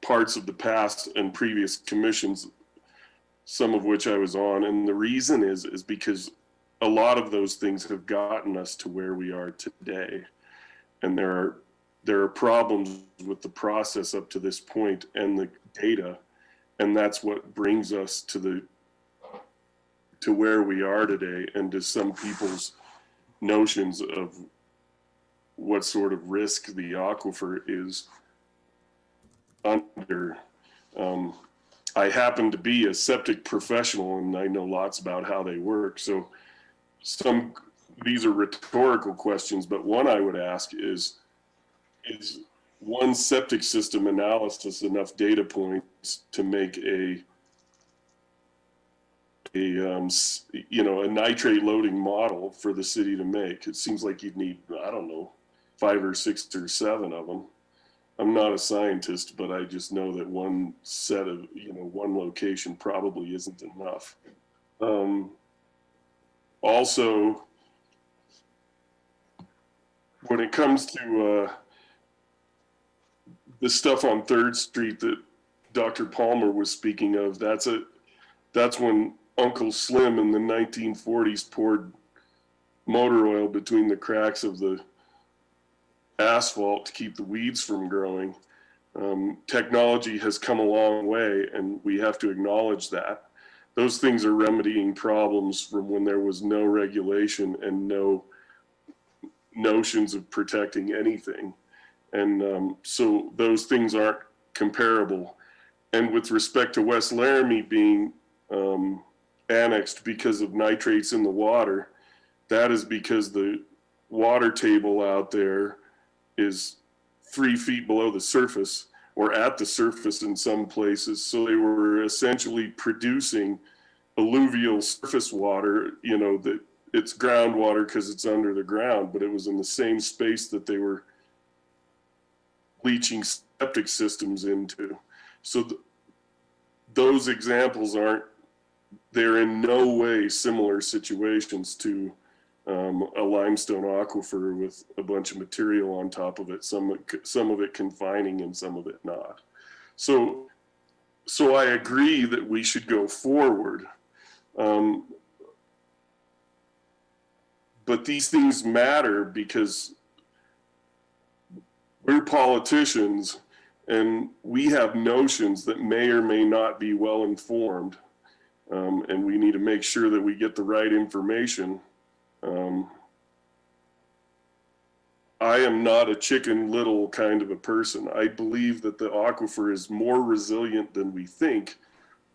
parts of the past and previous commissions, some of which I was on. And the reason is because a lot of those things have gotten us to where we are today. And there are problems with the process up to this point and the data. And that's what brings us to where we are today and to some people's notions of what sort of risk the aquifer is under. I happen to be a septic professional and I know lots about how they work. So these are rhetorical questions, but one I would ask is one septic system analysis enough data points to make a nitrate loading model for the city to make? It seems like you'd need, I don't know, 5 or 6 or 7 of them. I'm not a scientist, but I just know that one set of, one location probably isn't enough. Also, when it comes to the stuff on 3rd Street that Dr. Palmer was speaking of, that's when Uncle Slim in the 1940s poured motor oil between the cracks of the asphalt to keep the weeds from growing. Technology has come a long way, and we have to acknowledge that. Those things are remedying problems from when there was no regulation and no notions of protecting anything. And so those things aren't comparable. And with respect to West Laramie being annexed because of nitrates in the water, that is because the water table out there is 3 feet below the surface or at the surface in some places. So they were essentially producing alluvial surface water, that it's groundwater because it's under the ground, but it was in the same space that they were leaching septic systems into. So those examples they're in no way similar situations to a limestone aquifer with a bunch of material on top of it, some of it confining and some of it not. So I agree that we should go forward. But these things matter because we're politicians and we have notions that may or may not be well informed. And we need to make sure that we get the right information. I am not a Chicken Little kind of a person. I believe that the aquifer is more resilient than we think.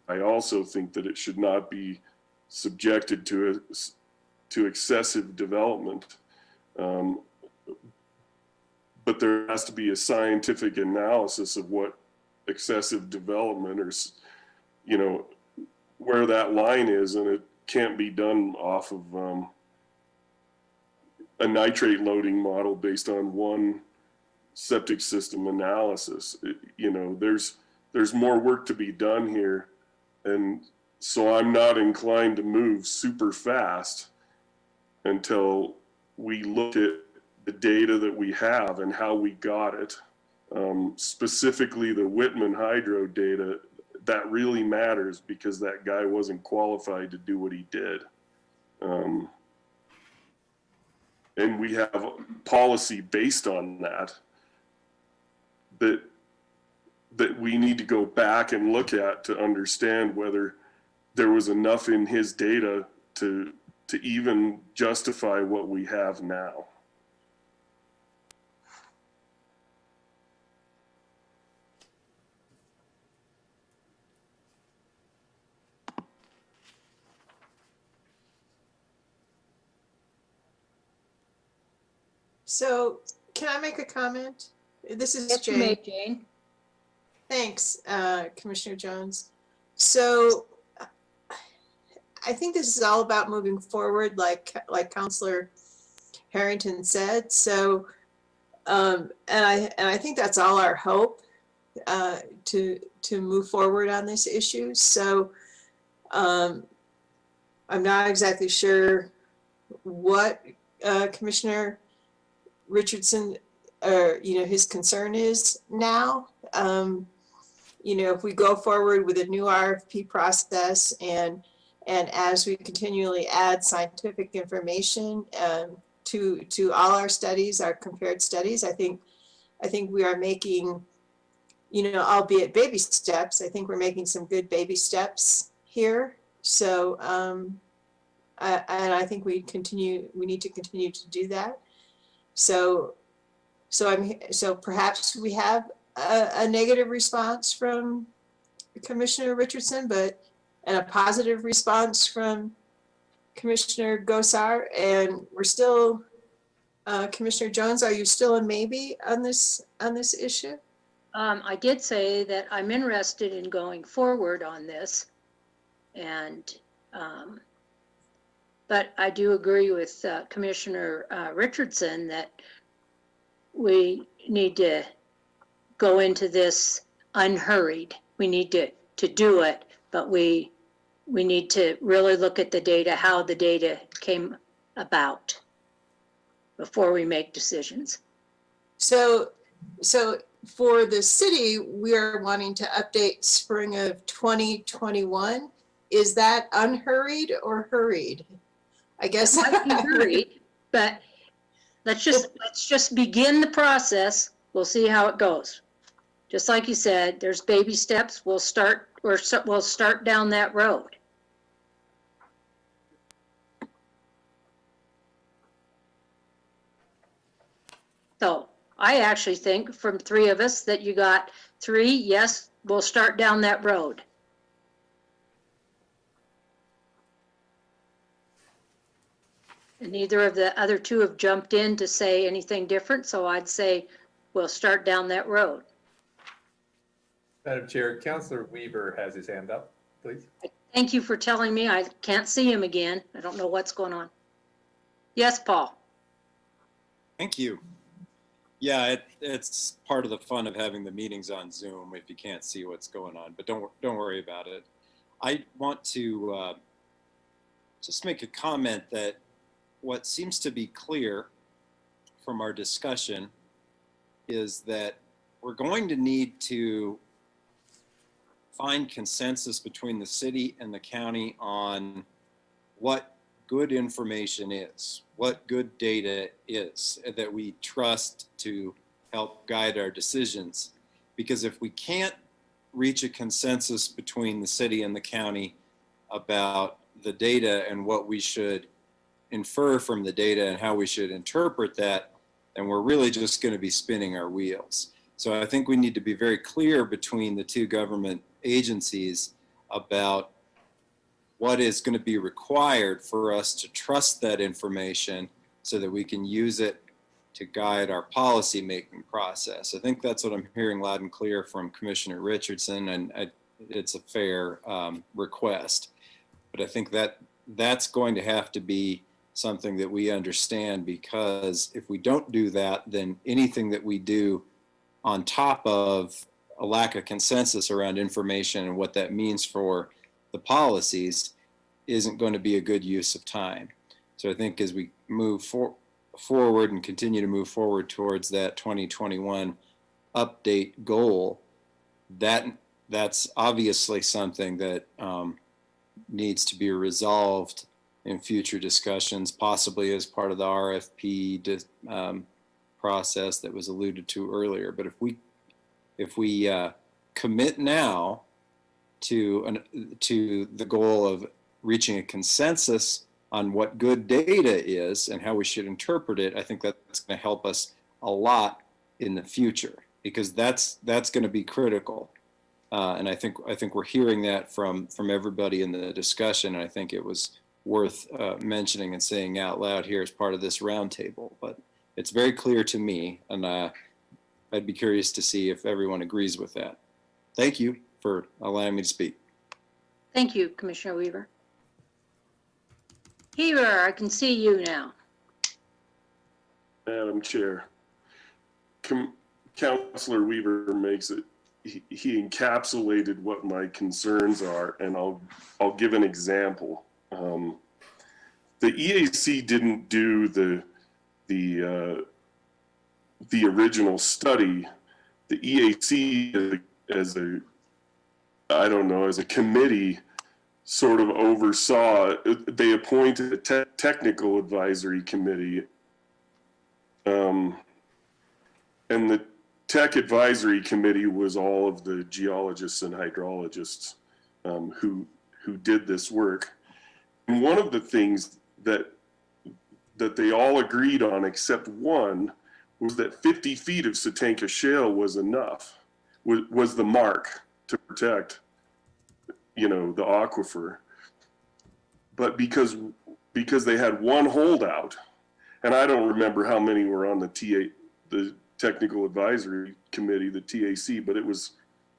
I also think that it should not be subjected to excessive development. But there has to be a scientific analysis of what excessive development or, where that line is, and it can't be done off of a nitrate loading model based on one septic system analysis. There's more work to be done here, and so I'm not inclined to move super fast until we look at the data that we have and how we got it. Specifically the Whitman hydro data, that really matters because that guy wasn't qualified to do what he did. And we have a policy based on that we need to go back and look at to understand whether there was enough in his data to even justify what we have now. So can I make a comment? This is Yes, you may, Jane. Jane. Thanks, Commissioner Jones. So I think this is all about moving forward, like Councilor Harrington said. So And I think that's all our hope to move forward on this issue. So I'm not exactly sure what Commissioner Richardson, his concern is now. If we go forward with a new RFP process and as we continually add scientific information to all our studies, our compared studies, I think we are making, albeit baby steps, I think we're making some good baby steps here. So, and I think we need to continue to do that. So perhaps we have a negative response from Commissioner Richardson, and a positive response from Commissioner Gosar, and we're still, Commissioner Jones, are you still a maybe on this issue? I did say that I'm interested in going forward on this, and but I do agree with Commissioner Richardson that we need to go into this unhurried. We need to do it, but we need to really look at the data, how the data came about before we make decisions. So for the city, we are wanting to update spring of 2021. Is that unhurried or hurried? I guess. It might be hurried, but let's just begin the process. We'll see how it goes. Just like you said, there's baby steps. We'll start down that road. So I actually think from three of us that you got three, yes, we'll start down that road. And neither of the other two have jumped in to say anything different, so I'd say we'll start down that road. Madam Chair, Councilor Weaver has his hand up, please. Thank you for telling me. I can't see him again. I don't know what's going on. Yes, Paul. Thank you. Yeah, it's part of the fun of having the meetings on Zoom if you can't see what's going on, but don't worry about it. I want to just make a comment that what seems to be clear from our discussion is that we're going to need to find consensus between the city and the county on what good information is, what good data is that we trust to help guide our decisions. Because if we can't reach a consensus between the city and the county about the data and what we should infer from the data and how we should interpret that, then we're really just going to be spinning our wheels. So I think we need to be very clear between the two government agencies about what is going to be required for us to trust that information so that we can use it to guide our policy making process. I think that's what I'm hearing loud and clear from Commissioner Richardson, and it's a fair request. But I think that's going to have to be something that we understand, because if we don't do that, then anything that we do on top of a lack of consensus around information and what that means for the policies isn't going to be a good use of time. So I think as we move forward and continue to move forward towards that 2021 update goal, that's obviously something that needs to be resolved in future discussions, possibly as part of the RFP process that was alluded to earlier. But if we commit now to the goal of reaching a consensus on what good data is and how we should interpret it, I think that's going to help us a lot in the future, because that's going to be critical. And I think we're hearing that from everybody in the discussion. And I think it was worth mentioning and saying out loud here as part of this roundtable. But it's very clear to me, and I'd be curious to see if everyone agrees with that. Thank you for allowing me to speak. Thank you, Commissioner Weaver. Here, I can see you now. Madam Chair, Councilor Weaver makes it, he encapsulated what my concerns are, and I'll give an example. The EAC didn't do the original study. The EAC as a committee sort of oversaw, they appointed a technical advisory committee. And the tech advisory committee was all of the geologists and hydrologists who did this work. And one of the things that they all agreed on, except one, was that 50 feet of Satanka shale was enough, was the mark to protect, you know, the aquifer. But because they had one holdout, and I don't remember how many were on the technical advisory committee, the TAC, but it was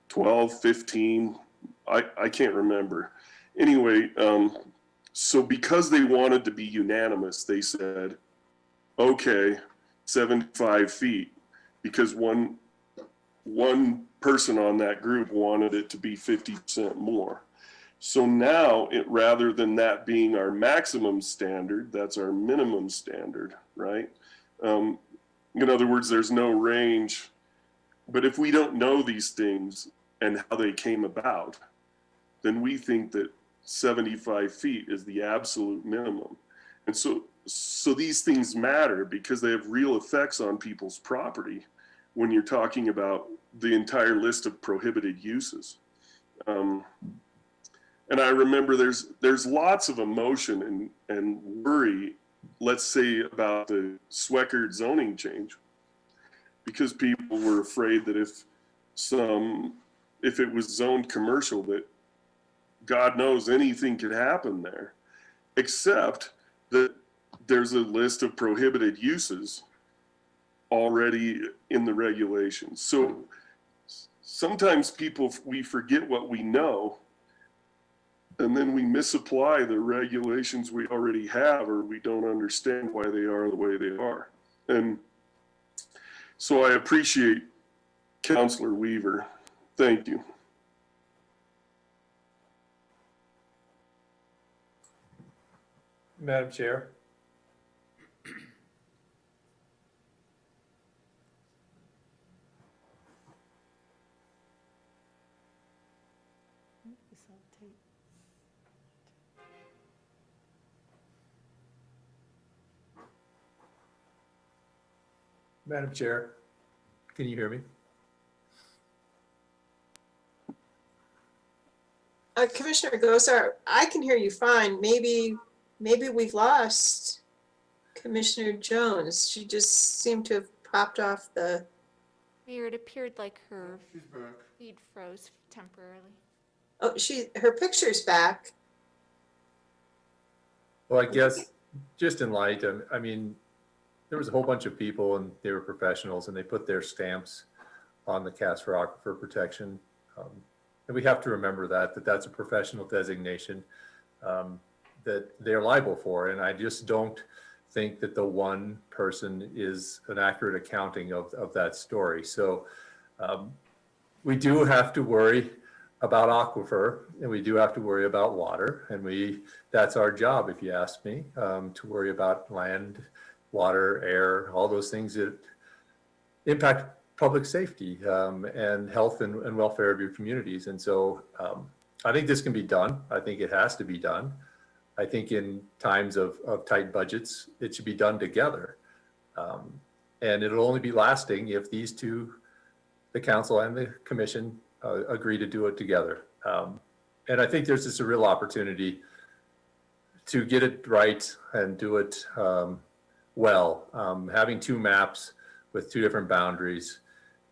12, 15, I can't remember. Anyway, so because they wanted to be unanimous, they said, okay, 75 feet, because one person on that group wanted it to be 50% more. So now, rather than that being our maximum standard, that's our minimum standard, right? In other words, there's no range. But if we don't know these things and how they came about, then we think that 75 feet is the absolute minimum. And so these things matter because they have real effects on people's property when you're talking about the entire list of prohibited uses. And I remember there's lots of emotion and worry, let's say, about the Sweckert zoning change, because people were afraid that if it was zoned commercial, that God knows anything could happen there, except that there's a list of prohibited uses already in the regulations. So sometimes we forget what we know, and then we misapply the regulations we already have, or we don't understand why they are the way they are. And so I appreciate Councilor Weaver. Thank you. Madam Chair. Madam Chair, can you hear me? Commissioner Gosar, I can hear you fine. Maybe we've lost Commissioner Jones. She just seemed to have popped off the. Mayor, it appeared like her feed froze temporarily. Oh, her picture's back. Well, I guess just in light, I mean, there was a whole bunch of people and they were professionals and they put their stamps on the CASPER aquifer protection. And we have to remember that that's a professional designation that they're liable for. And I just don't think that the one person is an accurate accounting of that story. So we do have to worry about aquifer, and we do have to worry about water. And that's our job, if you ask me, to worry about land, water, air, all those things that impact public safety and health and welfare of your communities. And so I think this can be done. I think it has to be done. I think in times of tight budgets, it should be done together. And it'll only be lasting if these two, the council and the commission, agree to do it together. And I think there's just a real opportunity to get it right and do it well. Having two maps with two different boundaries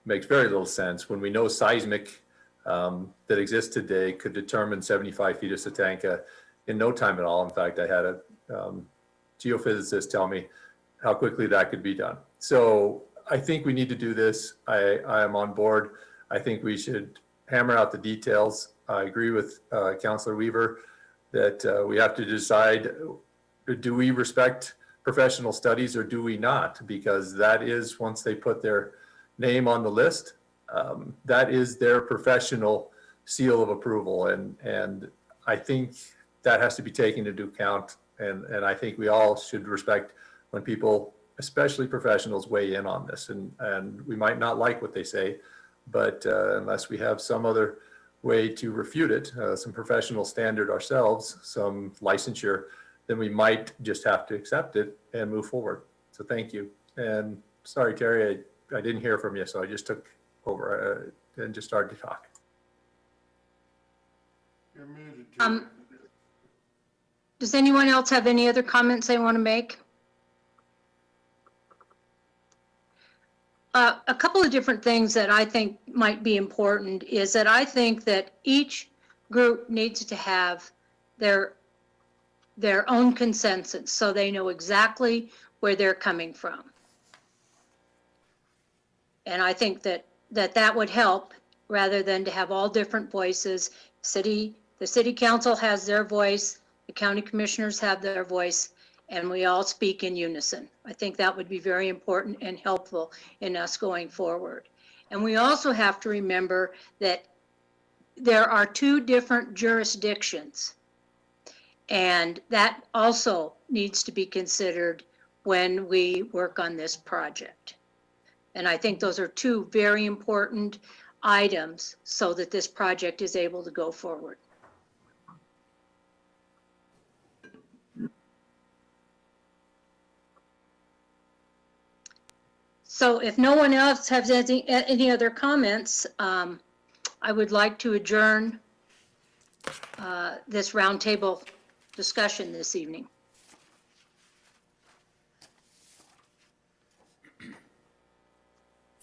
makes very little sense when we know seismic that exists today could determine 75 feet of Satanka in no time at all. In fact, I had a geophysicist tell me how quickly that could be done. So I think we need to do this. I am on board. I think we should hammer out the details. I agree with Councilor Weaver that we have to decide, do we respect professional studies or do we not? Because that is, once they put their name on the list, that is their professional seal of approval. And I think that has to be taken into account. And I think we all should respect when people, especially professionals, weigh in on this. And we might not like what they say, but unless we have some other way to refute it, some professional standard ourselves, some licensure, then we might just have to accept it and move forward. So thank you. And sorry, Terry, I didn't hear from you, so I just took over and just started to talk. You're muted, Terry. Does anyone else have any other comments they want to make? A couple of different things that I think might be important is that I think that each group needs to have their own consensus so they know exactly where they're coming from. And I think that would help rather than to have all different voices. The city council has their voice, the county commissioners have their voice, and we all speak in unison. I think that would be very important and helpful in us going forward. And we also have to remember that there are 2 different jurisdictions, and that also needs to be considered when we work on this project. And I think those are 2 very important items so that this project is able to go forward. So if no one else has any other comments, I would like to adjourn this roundtable discussion this evening.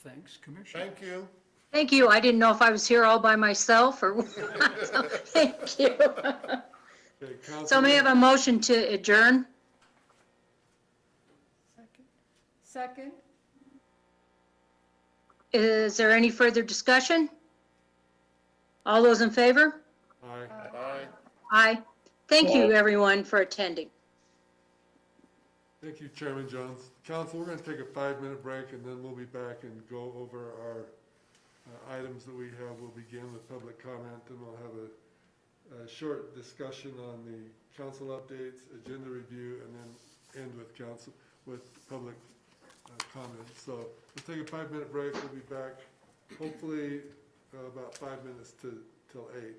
Thanks, Commissioner. Thank you. Thank you. I didn't know if I was here all by myself or what. So, thank you. Okay, So may I have a motion to adjourn? Second? Is there any further discussion? All those in favor? Aye. Aye. Aye. Thank you, everyone, for attending. Thank you, Chairman Jones. Council, we're going to take a 5-minute break, and then we'll be back and go over our items that we have. We'll begin with public comment, and we'll have a short discussion on the council updates, agenda review, and then end with public comments. So we'll take a 5-minute break. We'll be back hopefully about 5 minutes till 8.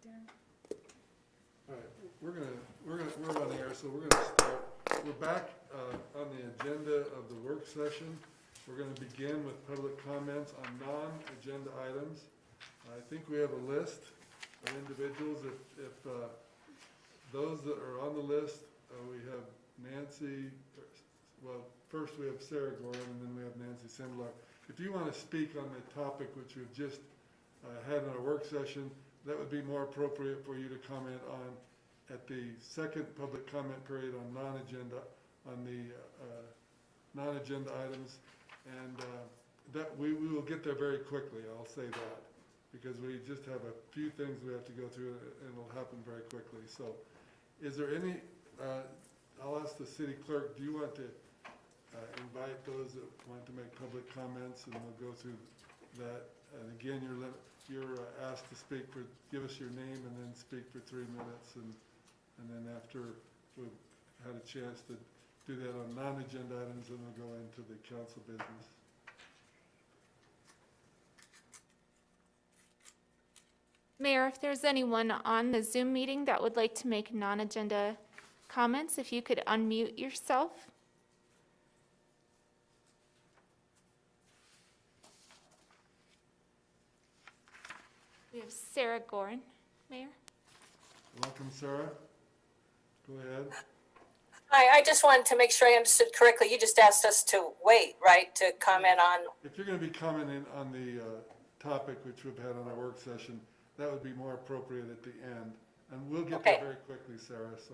All right, we're on air, so we're gonna start. We're back on the agenda of the work session. We're gonna begin with public comments on non-agenda items. I think we have a list of individuals. If those that are on the list, we have Nancy, well, first we have Sarah Gorin, and then we have Nancy Sendlar. If you want to speak on the topic which we've just had in our work session, that would be more appropriate for you to comment on at the second public comment period on non-agenda items. And that we will get there very quickly, I'll say that, because we just have a few things we have to go through, and it'll happen very quickly. So is there any, I'll ask the city clerk, do you want to invite those that want to make public comments, and we'll go through that. And again, you're asked to speak for, give us your name and then speak for 3 minutes, and then after we've had a chance to do that on non-agenda items, then we'll go into the council business. Mayor, if there's anyone on the Zoom meeting that would like to make non-agenda comments, if you could unmute yourself. We have Sarah Gorin, Mayor. Welcome, Sarah. Go ahead. Hi, I just wanted to make sure I understood correctly. You just asked us to wait, right, to comment on? If you're going to be commenting on the topic which we've had on our work session, that would be more appropriate at the end. And we'll get there very quickly, Sarah, so.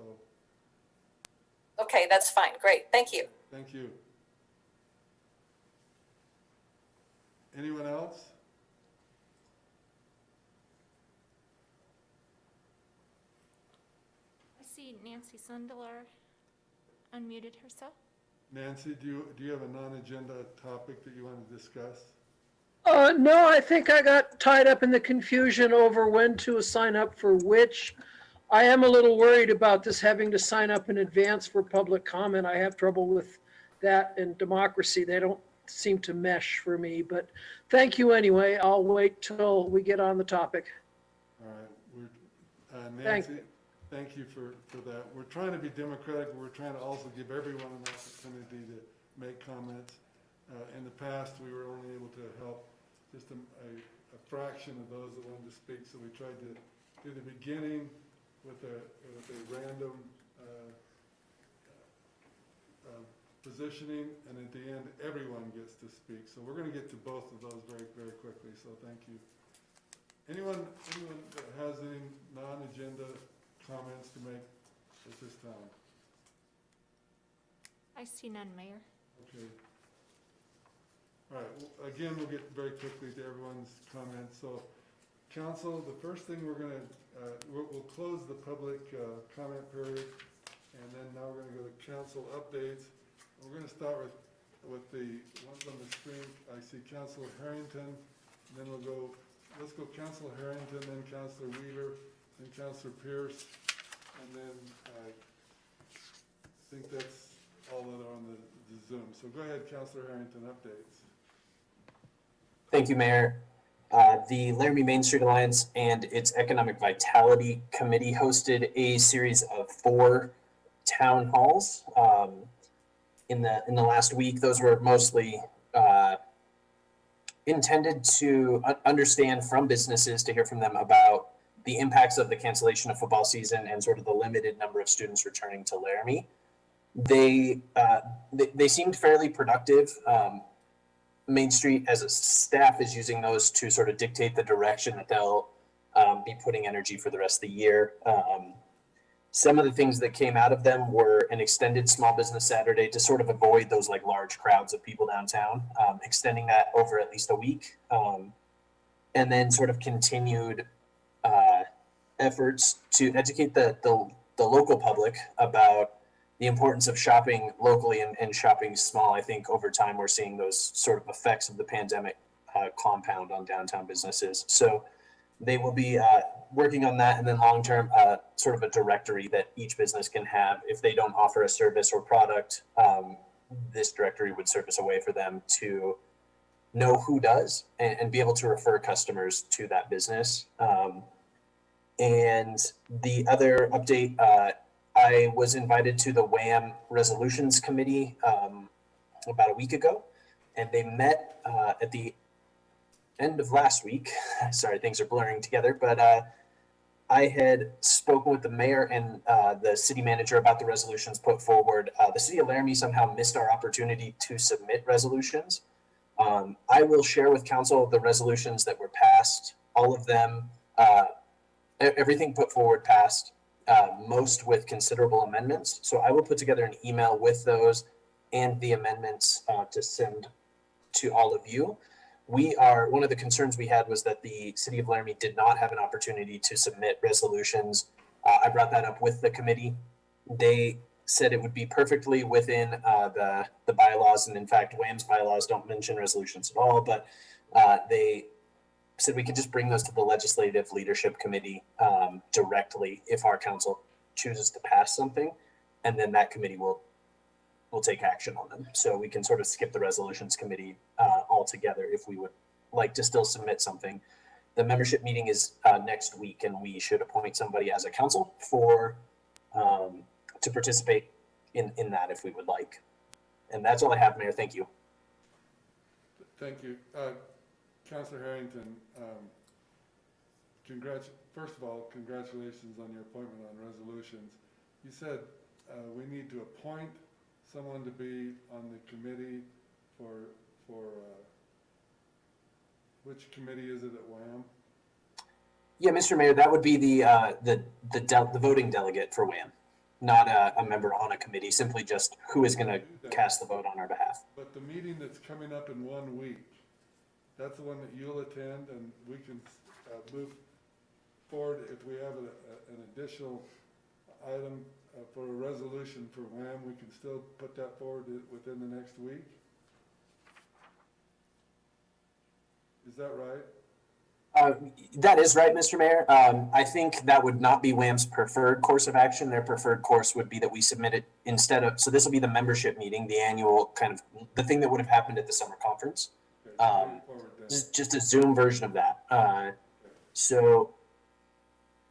Okay, that's fine. Great. Thank you. Thank you. Anyone else? I see Nancy Sendlar unmuted herself. Nancy, do you have a non-agenda topic that you want to discuss? No, I think I got tied up in the confusion over when to sign up for which. I am a little worried about this having to sign up in advance for public comment. I have trouble with that in democracy. They don't seem to mesh for me, but thank you anyway. I'll wait till we get on the topic. All right, Nancy, thank you for that. We're trying to be democratic, but we're trying to also give everyone an opportunity to make comments. In the past, we were only able to help just a fraction of those that wanted to speak, so we tried to do the beginning with a random positioning, and at the end, everyone gets to speak. So we're going to get to both of those very, very quickly, so thank you. Anyone that has any non-agenda comments to make at this time? I see none, Mayor. Okay. All right, well, again, we'll get very quickly to everyone's comments. So, council, the first thing we're going to, we'll close the public comment period, and then now we're going to go to council updates. We're going to start with the ones on the screen. I see Councilor Harrington, and then we'll go, let's go Councilor Harrington, then Councilor Weaver, then Councilor Pierce, and then I think that's all that are on the Zoom. So go ahead, Councilor Harrington, updates. Thank you, Mayor. The Laramie Main Street Alliance and its Economic Vitality Committee hosted a series of 4 town halls in the last week. Those were mostly intended to understand from businesses, to hear from them about the impacts of the cancellation of football season and sort of the limited number of students returning to Laramie. They seemed fairly productive. Main Street as a staff is using those to sort of dictate the direction that they'll be putting energy for the rest of the year. Some of the things that came out of them were an extended Small Business Saturday to sort of avoid those like large crowds of people downtown, extending that over at least a week. And then sort of continued efforts to educate the local public about the importance of shopping locally and shopping small. I think over time we're seeing those sort of effects of the pandemic compound on downtown businesses. So they will be working on that, and then long-term sort of a directory that each business can have. If they don't offer a service or product, this directory would serve as a way for them to know who does and be able to refer customers to that business. And the other update, I was invited to the WAM Resolutions Committee about a week ago, and they met at the end of last week. Sorry, things are blurring together, but I had spoken with the mayor and the city manager about the resolutions put forward. The city of Laramie somehow missed our opportunity to submit resolutions. I will share with council the resolutions that were passed, all of them, everything put forward passed, most with considerable amendments. So I will put together an email with those and the amendments to send to all of you. One of the concerns we had was that the city of Laramie did not have an opportunity to submit resolutions. I brought that up with the committee. They said it would be perfectly within the bylaws, and in fact, WAM's bylaws don't mention resolutions at all, but they said we could just bring those to the Legislative Leadership Committee directly if our council chooses to pass something, and then that committee will take action on them. So we can sort of skip the Resolutions Committee altogether if we would like to still submit something. The membership meeting is next week, and we should appoint somebody as a council for to participate in that if we would like. And that's all I have, Mayor. Thank you. Thank you. Councilor Harrington, first of all, congratulations on your appointment on resolutions. You said we need to appoint someone to be on the committee for which committee is it at WAM? Yeah, Mr. Mayor, that would be the voting delegate for WAM, not a member on a committee, simply just who is going to cast the vote on our behalf. But the meeting that's coming up in 1 week, that's the one that you'll attend, and we can move forward if we have an additional item for a resolution for WAM. We can still put that forward within the next week. Is that right? That is right, Mr. Mayor. I think that would not be WAM's preferred course of action. Their preferred course would be that we submit it instead of, so this will be the membership meeting, the annual kind of, the thing that would have happened at the summer conference. Just a Zoom version of that. So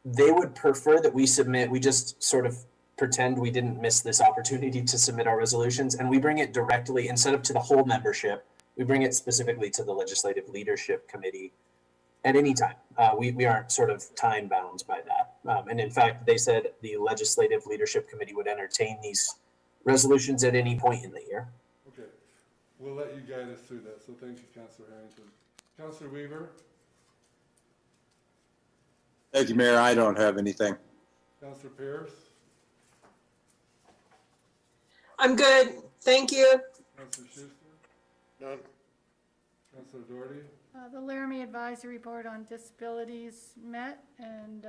they would prefer that we submit, we just sort of pretend we didn't miss this opportunity to submit our resolutions, and we bring it directly, instead of to the whole membership, we bring it specifically to the Legislative Leadership Committee at any time. We aren't sort of time bound by that. And in fact, they said the Legislative Leadership Committee would entertain these resolutions at any point in the year. Okay, we'll let you guide us through that. So thank you, Councilor Harrington. Councilor Weaver? Thank you, Mayor. I don't have anything. Councilor Pierce? I'm good. Thank you. Councilor Schuster? None. Councilor Doherty? The Laramie Advisory Board on Disabilities met and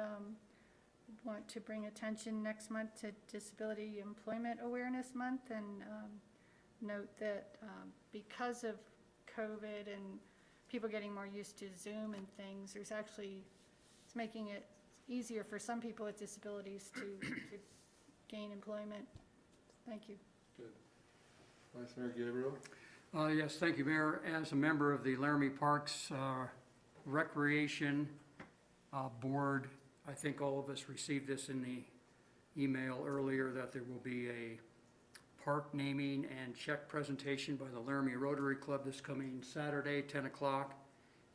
want to bring attention next month to Disability Employment Awareness Month, and note that because of COVID and people getting more used to Zoom and things, there's actually, it's making it easier for some people with disabilities to gain employment. Thank you. Good. Vice Mayor Gabriel? Yes, thank you, Mayor. As a member of the Laramie Parks Recreation Board, I think all of us received this in the email earlier, that there will be a park naming and check presentation by the Laramie Rotary Club this coming Saturday, 10 o'clock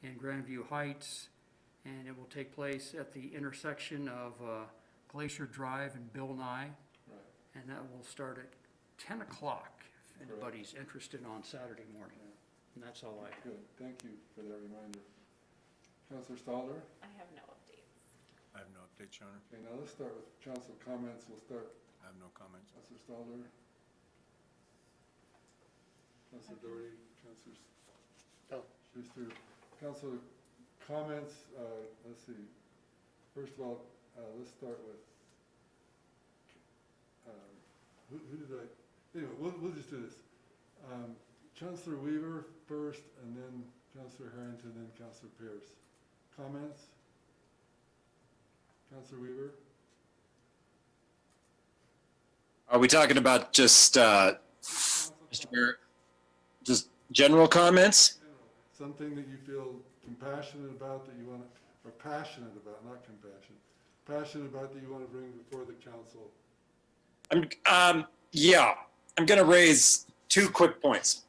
in Grandview Heights. And it will take place at the intersection of Glacier Drive and Bill Nye. Right. And that will start at 10 o'clock. If anybody's interested on Saturday morning. Yeah. And that's all I have. Good, thank you for that reminder. Councilor Stalder? I have no updates. I have no updates, Your Honor. Okay, now let's start with council comments. We'll start. I have no comments. Councilor Stalder? Councilor Doherty? Councilor Schuster? Councilor comments, let's see. First of all, let's start with, who did I? Anyway, we'll just do this. Councilor Weaver first, and then Councilor Harrington, then Councilor Pierce. Comments? Councilor Weaver? Are we talking about just, Mr. Mayor, just general comments? Something that you feel compassionate about, that you want to, or passionate about, not compassion, passionate about that you want to bring before the council? Yeah, I'm going to raise 2 quick points.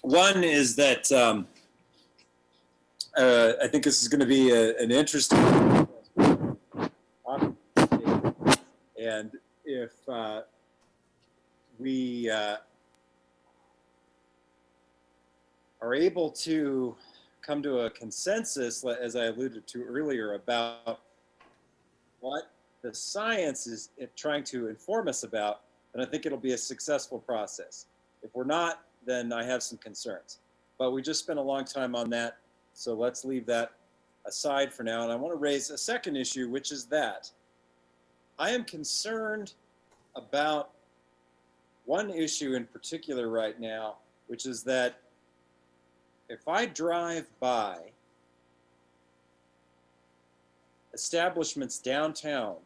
One is that I think this is going to be an interesting, and if we are able to come to a consensus, as I alluded to earlier, about what the science is trying to inform us about, then I think it'll be a successful process. If we're not, then I have some concerns. But we just spent a long time on that, so let's leave that aside for now. And I want to raise a second issue, which is that I am concerned about one issue in particular right now, which is that if I drive by establishments downtown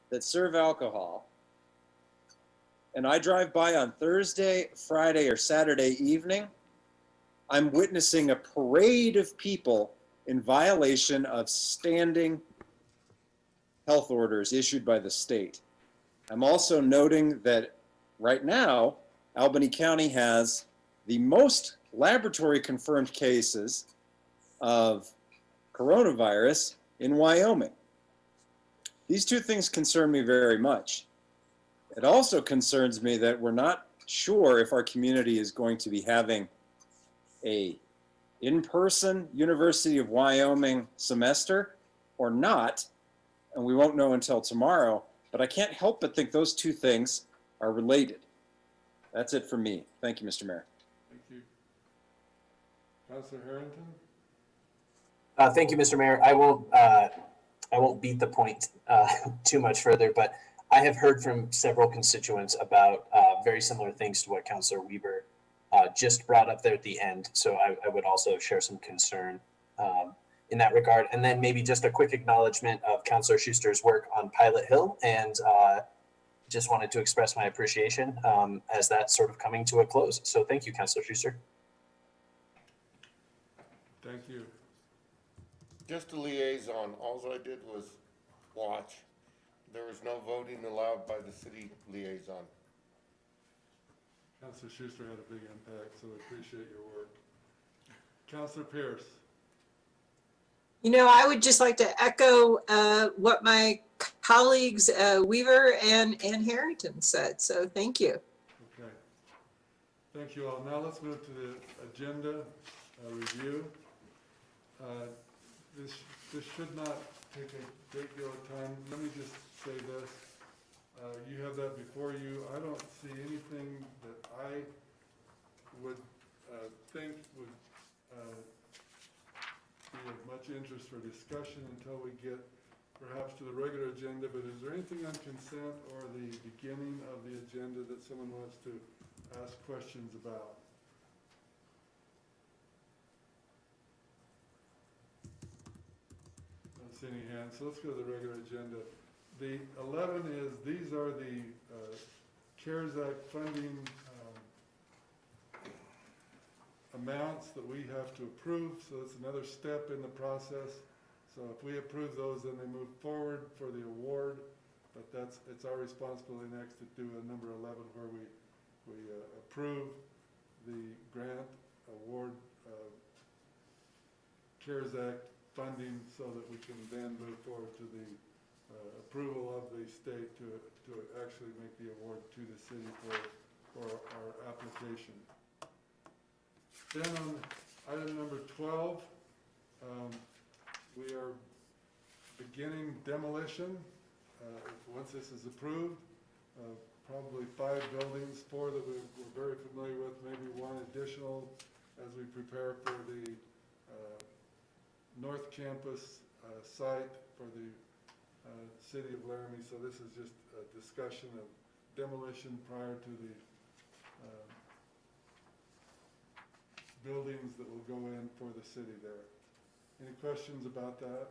that serve alcohol, and I drive by on Thursday, Friday, or Saturday evening, I'm witnessing a parade of people in violation of standing health orders issued by the state. I'm also noting that right now, Albany County has the most laboratory confirmed cases of coronavirus in Wyoming. These 2 things concern me very much. It also concerns me that we're not sure if our community is going to be having a in-person University of Wyoming semester or not, and we won't know until tomorrow, but I can't help but think those 2 things are related. That's it for me. Thank you, Mr. Mayor. Thank you. Councilor Harrington? Thank you, Mr. Mayor. I won't beat the point too much further, but I have heard from several constituents about very similar things to what Councilor Weber just brought up there at the end. So I would also share some concern in that regard. And then maybe just a quick acknowledgement of Councilor Schuster's work on Pilot Hill, and just wanted to express my appreciation as that's sort of coming to a close. So thank you, Councilor Schuster. Thank you. Just a liaison. All I did was watch. There was no voting allowed by the city liaison. Councilor Schuster had a big impact, so I appreciate your work. Councilor Pierce? You know, I would just like to echo what my colleagues Weaver and Harrington said, so thank you. Okay. Thank you all. Now let's move to the agenda review. This should not take a great deal of time. Let me just say this. You have that before you. I don't see anything that I would think would be of much interest for discussion until we get perhaps to the regular agenda. But is there anything on consent or the beginning of the agenda that someone wants to ask questions about? Don't see any hands. So let's go to the regular agenda. The 11 is, these are the CARES Act funding amounts that we have to approve. So it's another step in the process. So if we approve those, then they move forward for the award. But it's our responsibility next to do a number 11 where we approve the grant award CARES Act funding so that we can then move forward to the approval of the state to actually make the award to the city for our application. Then on item number 12, we are beginning demolition. Once this is approved, probably 5 buildings, 4 that we're very familiar with, maybe 1 additional as we prepare for the North Campus site for the city of Laramie. So this is just a discussion of demolition prior to the buildings that will go in for the city there. Any questions about that?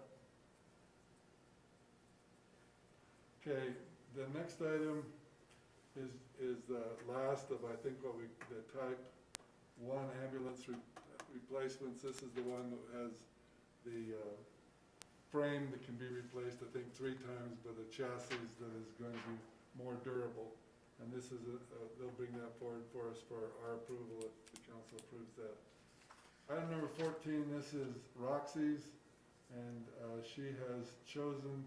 Okay, the next item is the last of, I think, the type 1 ambulance replacements. This is the one that has the frame that can be replaced, I think 3 times, but a chassis that is going to be more durable. And this is they'll bring that forward for us for our approval if the council approves that. Item number 14, this is Roxy's, and she has chosen,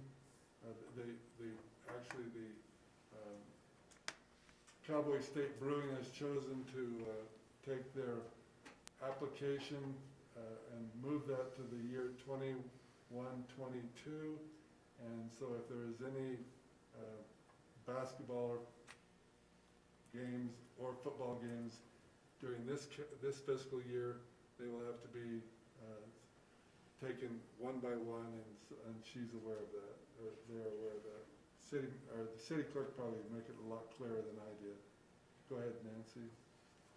actually the Cowboy State Brewing has chosen to take their application and move that to the year 21-22. And so if there is any basketball games or football games during this fiscal year, they will have to be taken one by one, and she's aware of that, or they're aware of that. The city clerk probably make it a lot clearer than I did. Go ahead, Nancy.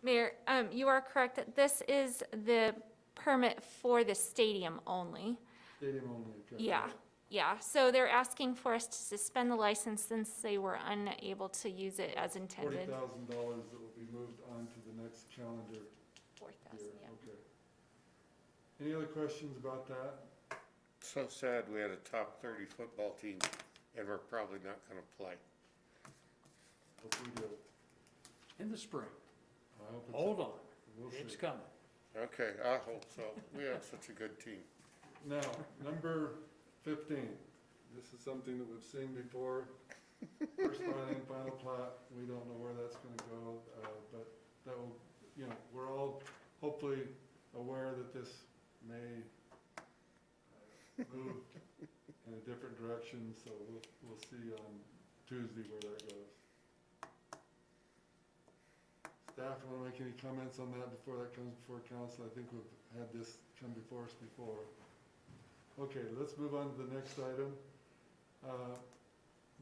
Mayor, you are correct that this is the permit for the stadium only. Stadium only, okay. Yeah, so they're asking for us to suspend the license since they were unable to use it as intended. $40,000 that will be moved on to the next calendar 4,000, year. yeah. Okay. Any other questions about that? So sad we had a top 30 football team and we're probably not gonna play. Hope we do. In the spring. I hope it's Hold on, We'll it's see. coming. Okay, I hope so. We have such a good team. Now, number 15. This is something that we've seen before. First finding, final plat. We don't know where that's going to go, but that will, we're all hopefully aware that this may move in a different direction. So we'll see on Tuesday where that goes. Staff, want to make any comments on that before that comes before council? I think we've had this come before us before. Okay, let's move on to the next item.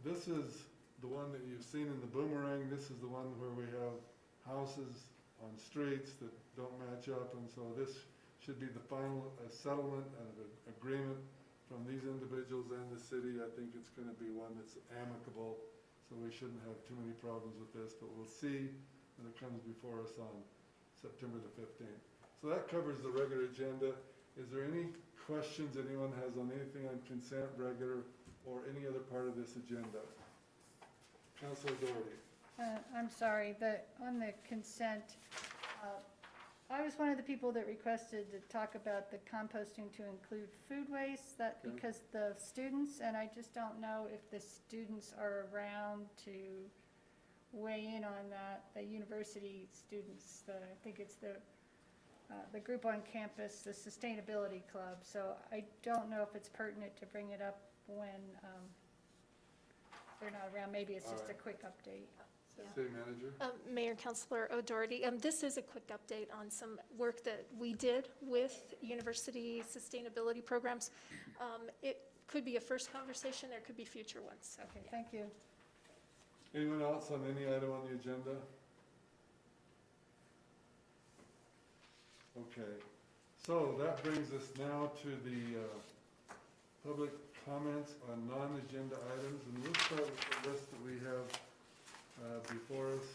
This is the one that you've seen in the boomerang. This is the one where we have houses on streets that don't match up, and so this should be the final settlement and an agreement from these individuals and the city. I think it's going to be one that's amicable, so we shouldn't have too many problems with this, but we'll see when it comes before us on September the 15th. So that covers the regular agenda. Is there any questions anyone has on anything on consent, regular, or any other part of this agenda? Councilor Doherty. I'm sorry, on the consent, I was one of the people that requested to talk about the composting to include food waste, because the students, and I just don't know if the students are around to weigh in on that, the university students, I think it's the group on campus, the Sustainability Club. So I don't know if it's pertinent to bring it up when they're not around. Maybe it's just a quick update. So. City Manager. Mayor, Councilor O'Doherty, this is a quick update on some work that we did with university sustainability programs. It could be a first conversation, there could be future ones. Okay, thank you. Anyone else on any item on the agenda? Okay, so that brings us now to the public comments on non-agenda items, and we'll start with the list that we have before us.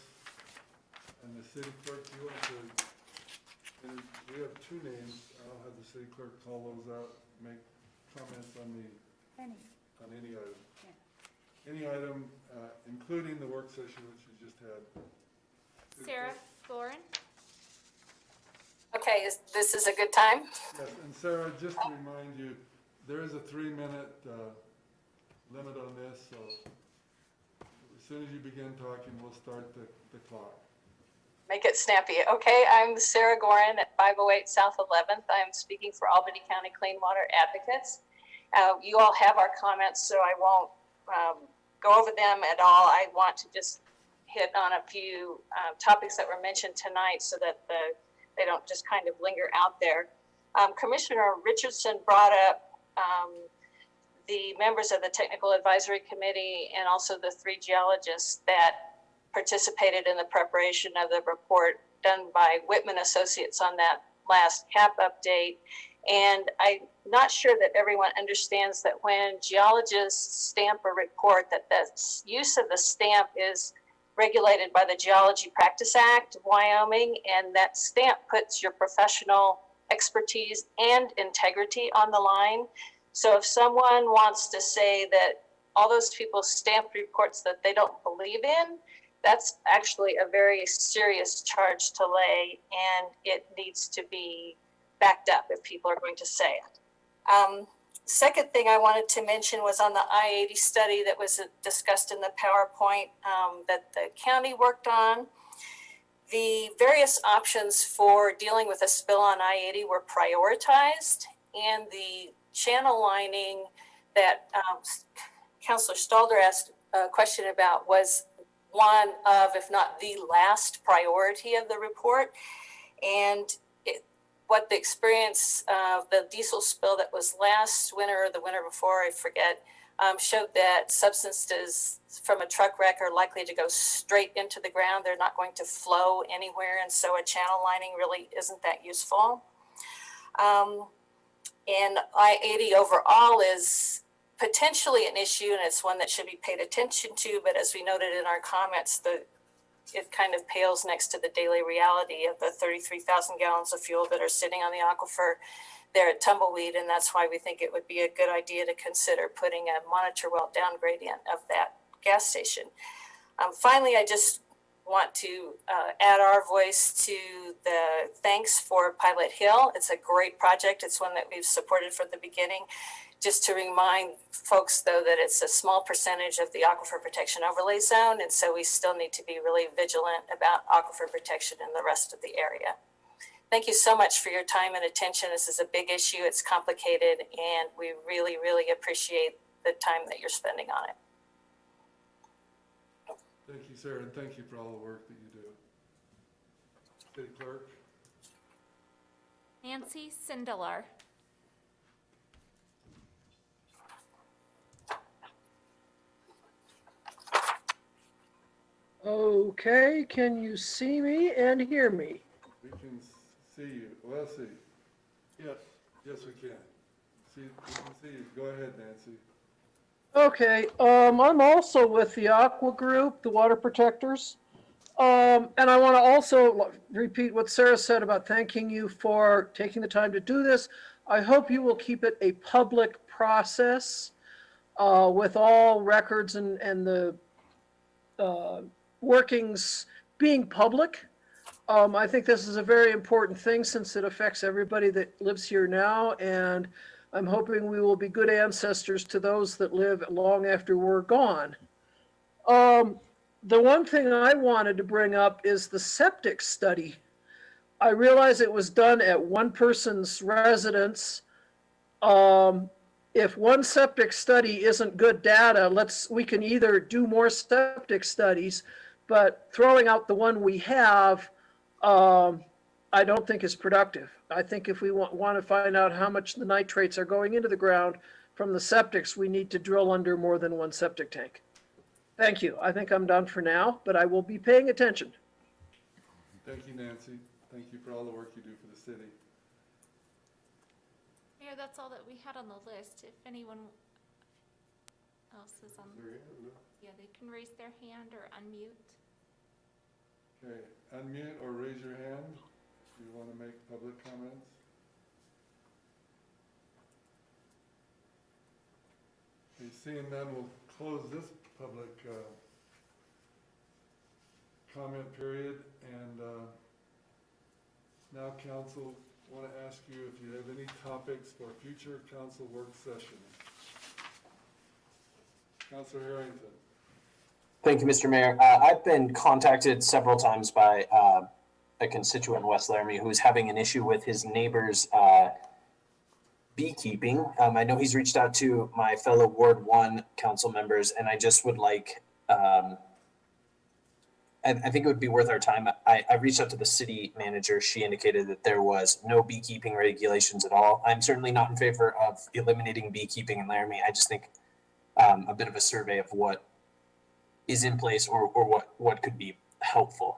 And the city clerk, you want to, and we have 2 names. I'll have the city clerk call those out, make comments on any item. Yeah. Any item, including the work session which you just had. Sarah Gorin. Okay, this is a good time? Yes, and Sarah, just to remind you, there is a 3-minute limit on this, so as soon as you begin talking, we'll start the clock. Make it snappy. Okay, I'm Sarah Gorin at 508 South 11th. I'm speaking for Albany County Clean Water Advocates. You all have our comments, so I won't go over them at all. I want to just hit on a few topics that were mentioned tonight so that they don't just kind of linger out there. Commissioner Richardson brought up the members of the Technical Advisory Committee and also the 3 geologists that participated in the preparation of the report done by Whitman Associates on that last CAPP update. And I'm not sure that everyone understands that when geologists stamp a report, that the use of the stamp is regulated by the Geology Practice Act of Wyoming, and that stamp puts your professional expertise and integrity on the line. So if someone wants to say that all those people stamped reports that they don't believe in, that's actually a very serious charge to lay, and it needs to be backed up if people are going to say it. Second thing I wanted to mention was on the I-80 study that was discussed in the PowerPoint that the county worked on. The various options for dealing with a spill on I-80 were prioritized, and the channel lining that Councilor Stalder asked a question about was one of, if not the last priority of the report. And what the experience of the diesel spill that was last winter or the winter before, I forget, showed that substances from a truck wreck are likely to go straight into the ground. They're not going to flow anywhere, and so a channel lining really isn't that useful. And I-80 overall is potentially an issue, and it's one that should be paid attention to, but as we noted in our comments, it kind of pales next to the daily reality of the 33,000 gallons of fuel that are sitting on the aquifer there at Tumbleweed, and that's why we think it would be a good idea to consider putting a monitor well down gradient of that gas station. Finally, I just want to add our voice to the thanks for Pilot Hill. It's a great project. It's one that we've supported from the beginning. Just to remind folks, though, that it's a small percentage of the aquifer protection overlay zone, and so we still need to be really vigilant about aquifer protection in the rest of the area. Thank you so much for your time and attention. This is a big issue. It's complicated, and we really, really appreciate the time that you're spending on it. Thank you, Sarah, and thank you for all the work that you do. City Clerk. Nancy Sindelar. Okay, can you see me and hear me? We can see you. Well, let's see. Yes. Yes, we can. We can see you. Go ahead, Nancy. Okay, I'm also with the Aqua Group, the Water Protectors. And I want to also repeat what Sarah said about thanking you for taking the time to do this. I hope you will keep it a public process with all records and the workings being public. I think this is a very important thing since it affects everybody that lives here now, and I'm hoping we will be good ancestors to those that live long after we're gone. The one thing I wanted to bring up is the septic study. I realize it was done at one person's residence. If one septic study isn't good data, we can either do more septic studies, but throwing out the one we have, I don't think is productive. I think if we want to find out how much the nitrates are going into the ground from the septics, we need to drill under more than one septic tank. Thank you. I think I'm done for now, but I will be paying attention. Thank you, Nancy. Thank you for all the work you do for the city. Mayor, that's all that we had on the list. If anyone else is on, yeah, they can raise their hand or unmute. Okay, unmute or raise your hand if you want to make public comments. Okay, seeing none, we'll close this public comment period. And now, council, want to ask you if you have any topics for future council work sessions. Councilor Harrington. Thank you, Mr. Mayor. I've been contacted several times by a constituent in West Laramie who's having an issue with his neighbor's beekeeping. I know he's reached out to my fellow Ward 1 council members, and I just would like, I think it would be worth our time. I reached out to the city manager. She indicated that there was no beekeeping regulations at all. I'm certainly not in favor of eliminating beekeeping in Laramie. I just think a bit of a survey of what is in place or what could be helpful.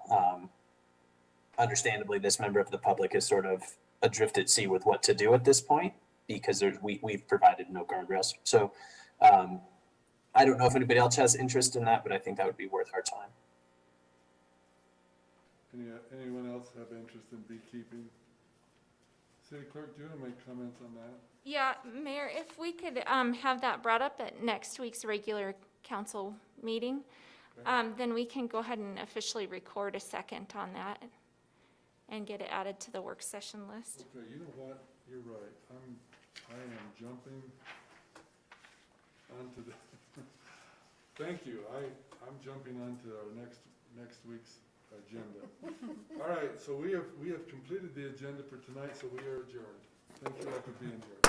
Understandably, this member of the public is sort of adrift at sea with what to do at this point because we've provided no guardrails. So I don't know if anybody else has interest in that, but I think that would be worth our time. Anyone else have interest in beekeeping? City Clerk, do you want to make comments on that? Yeah, Mayor, if we could have that brought up at next week's regular council meeting, then we can go ahead and officially record a second on that and get it added to the work session list. Okay, you know what? You're right. I am jumping onto the, thank you. I'm jumping onto our next week's agenda. All right, so we have completed the agenda for tonight, so we are adjourned. Thank you all for being here.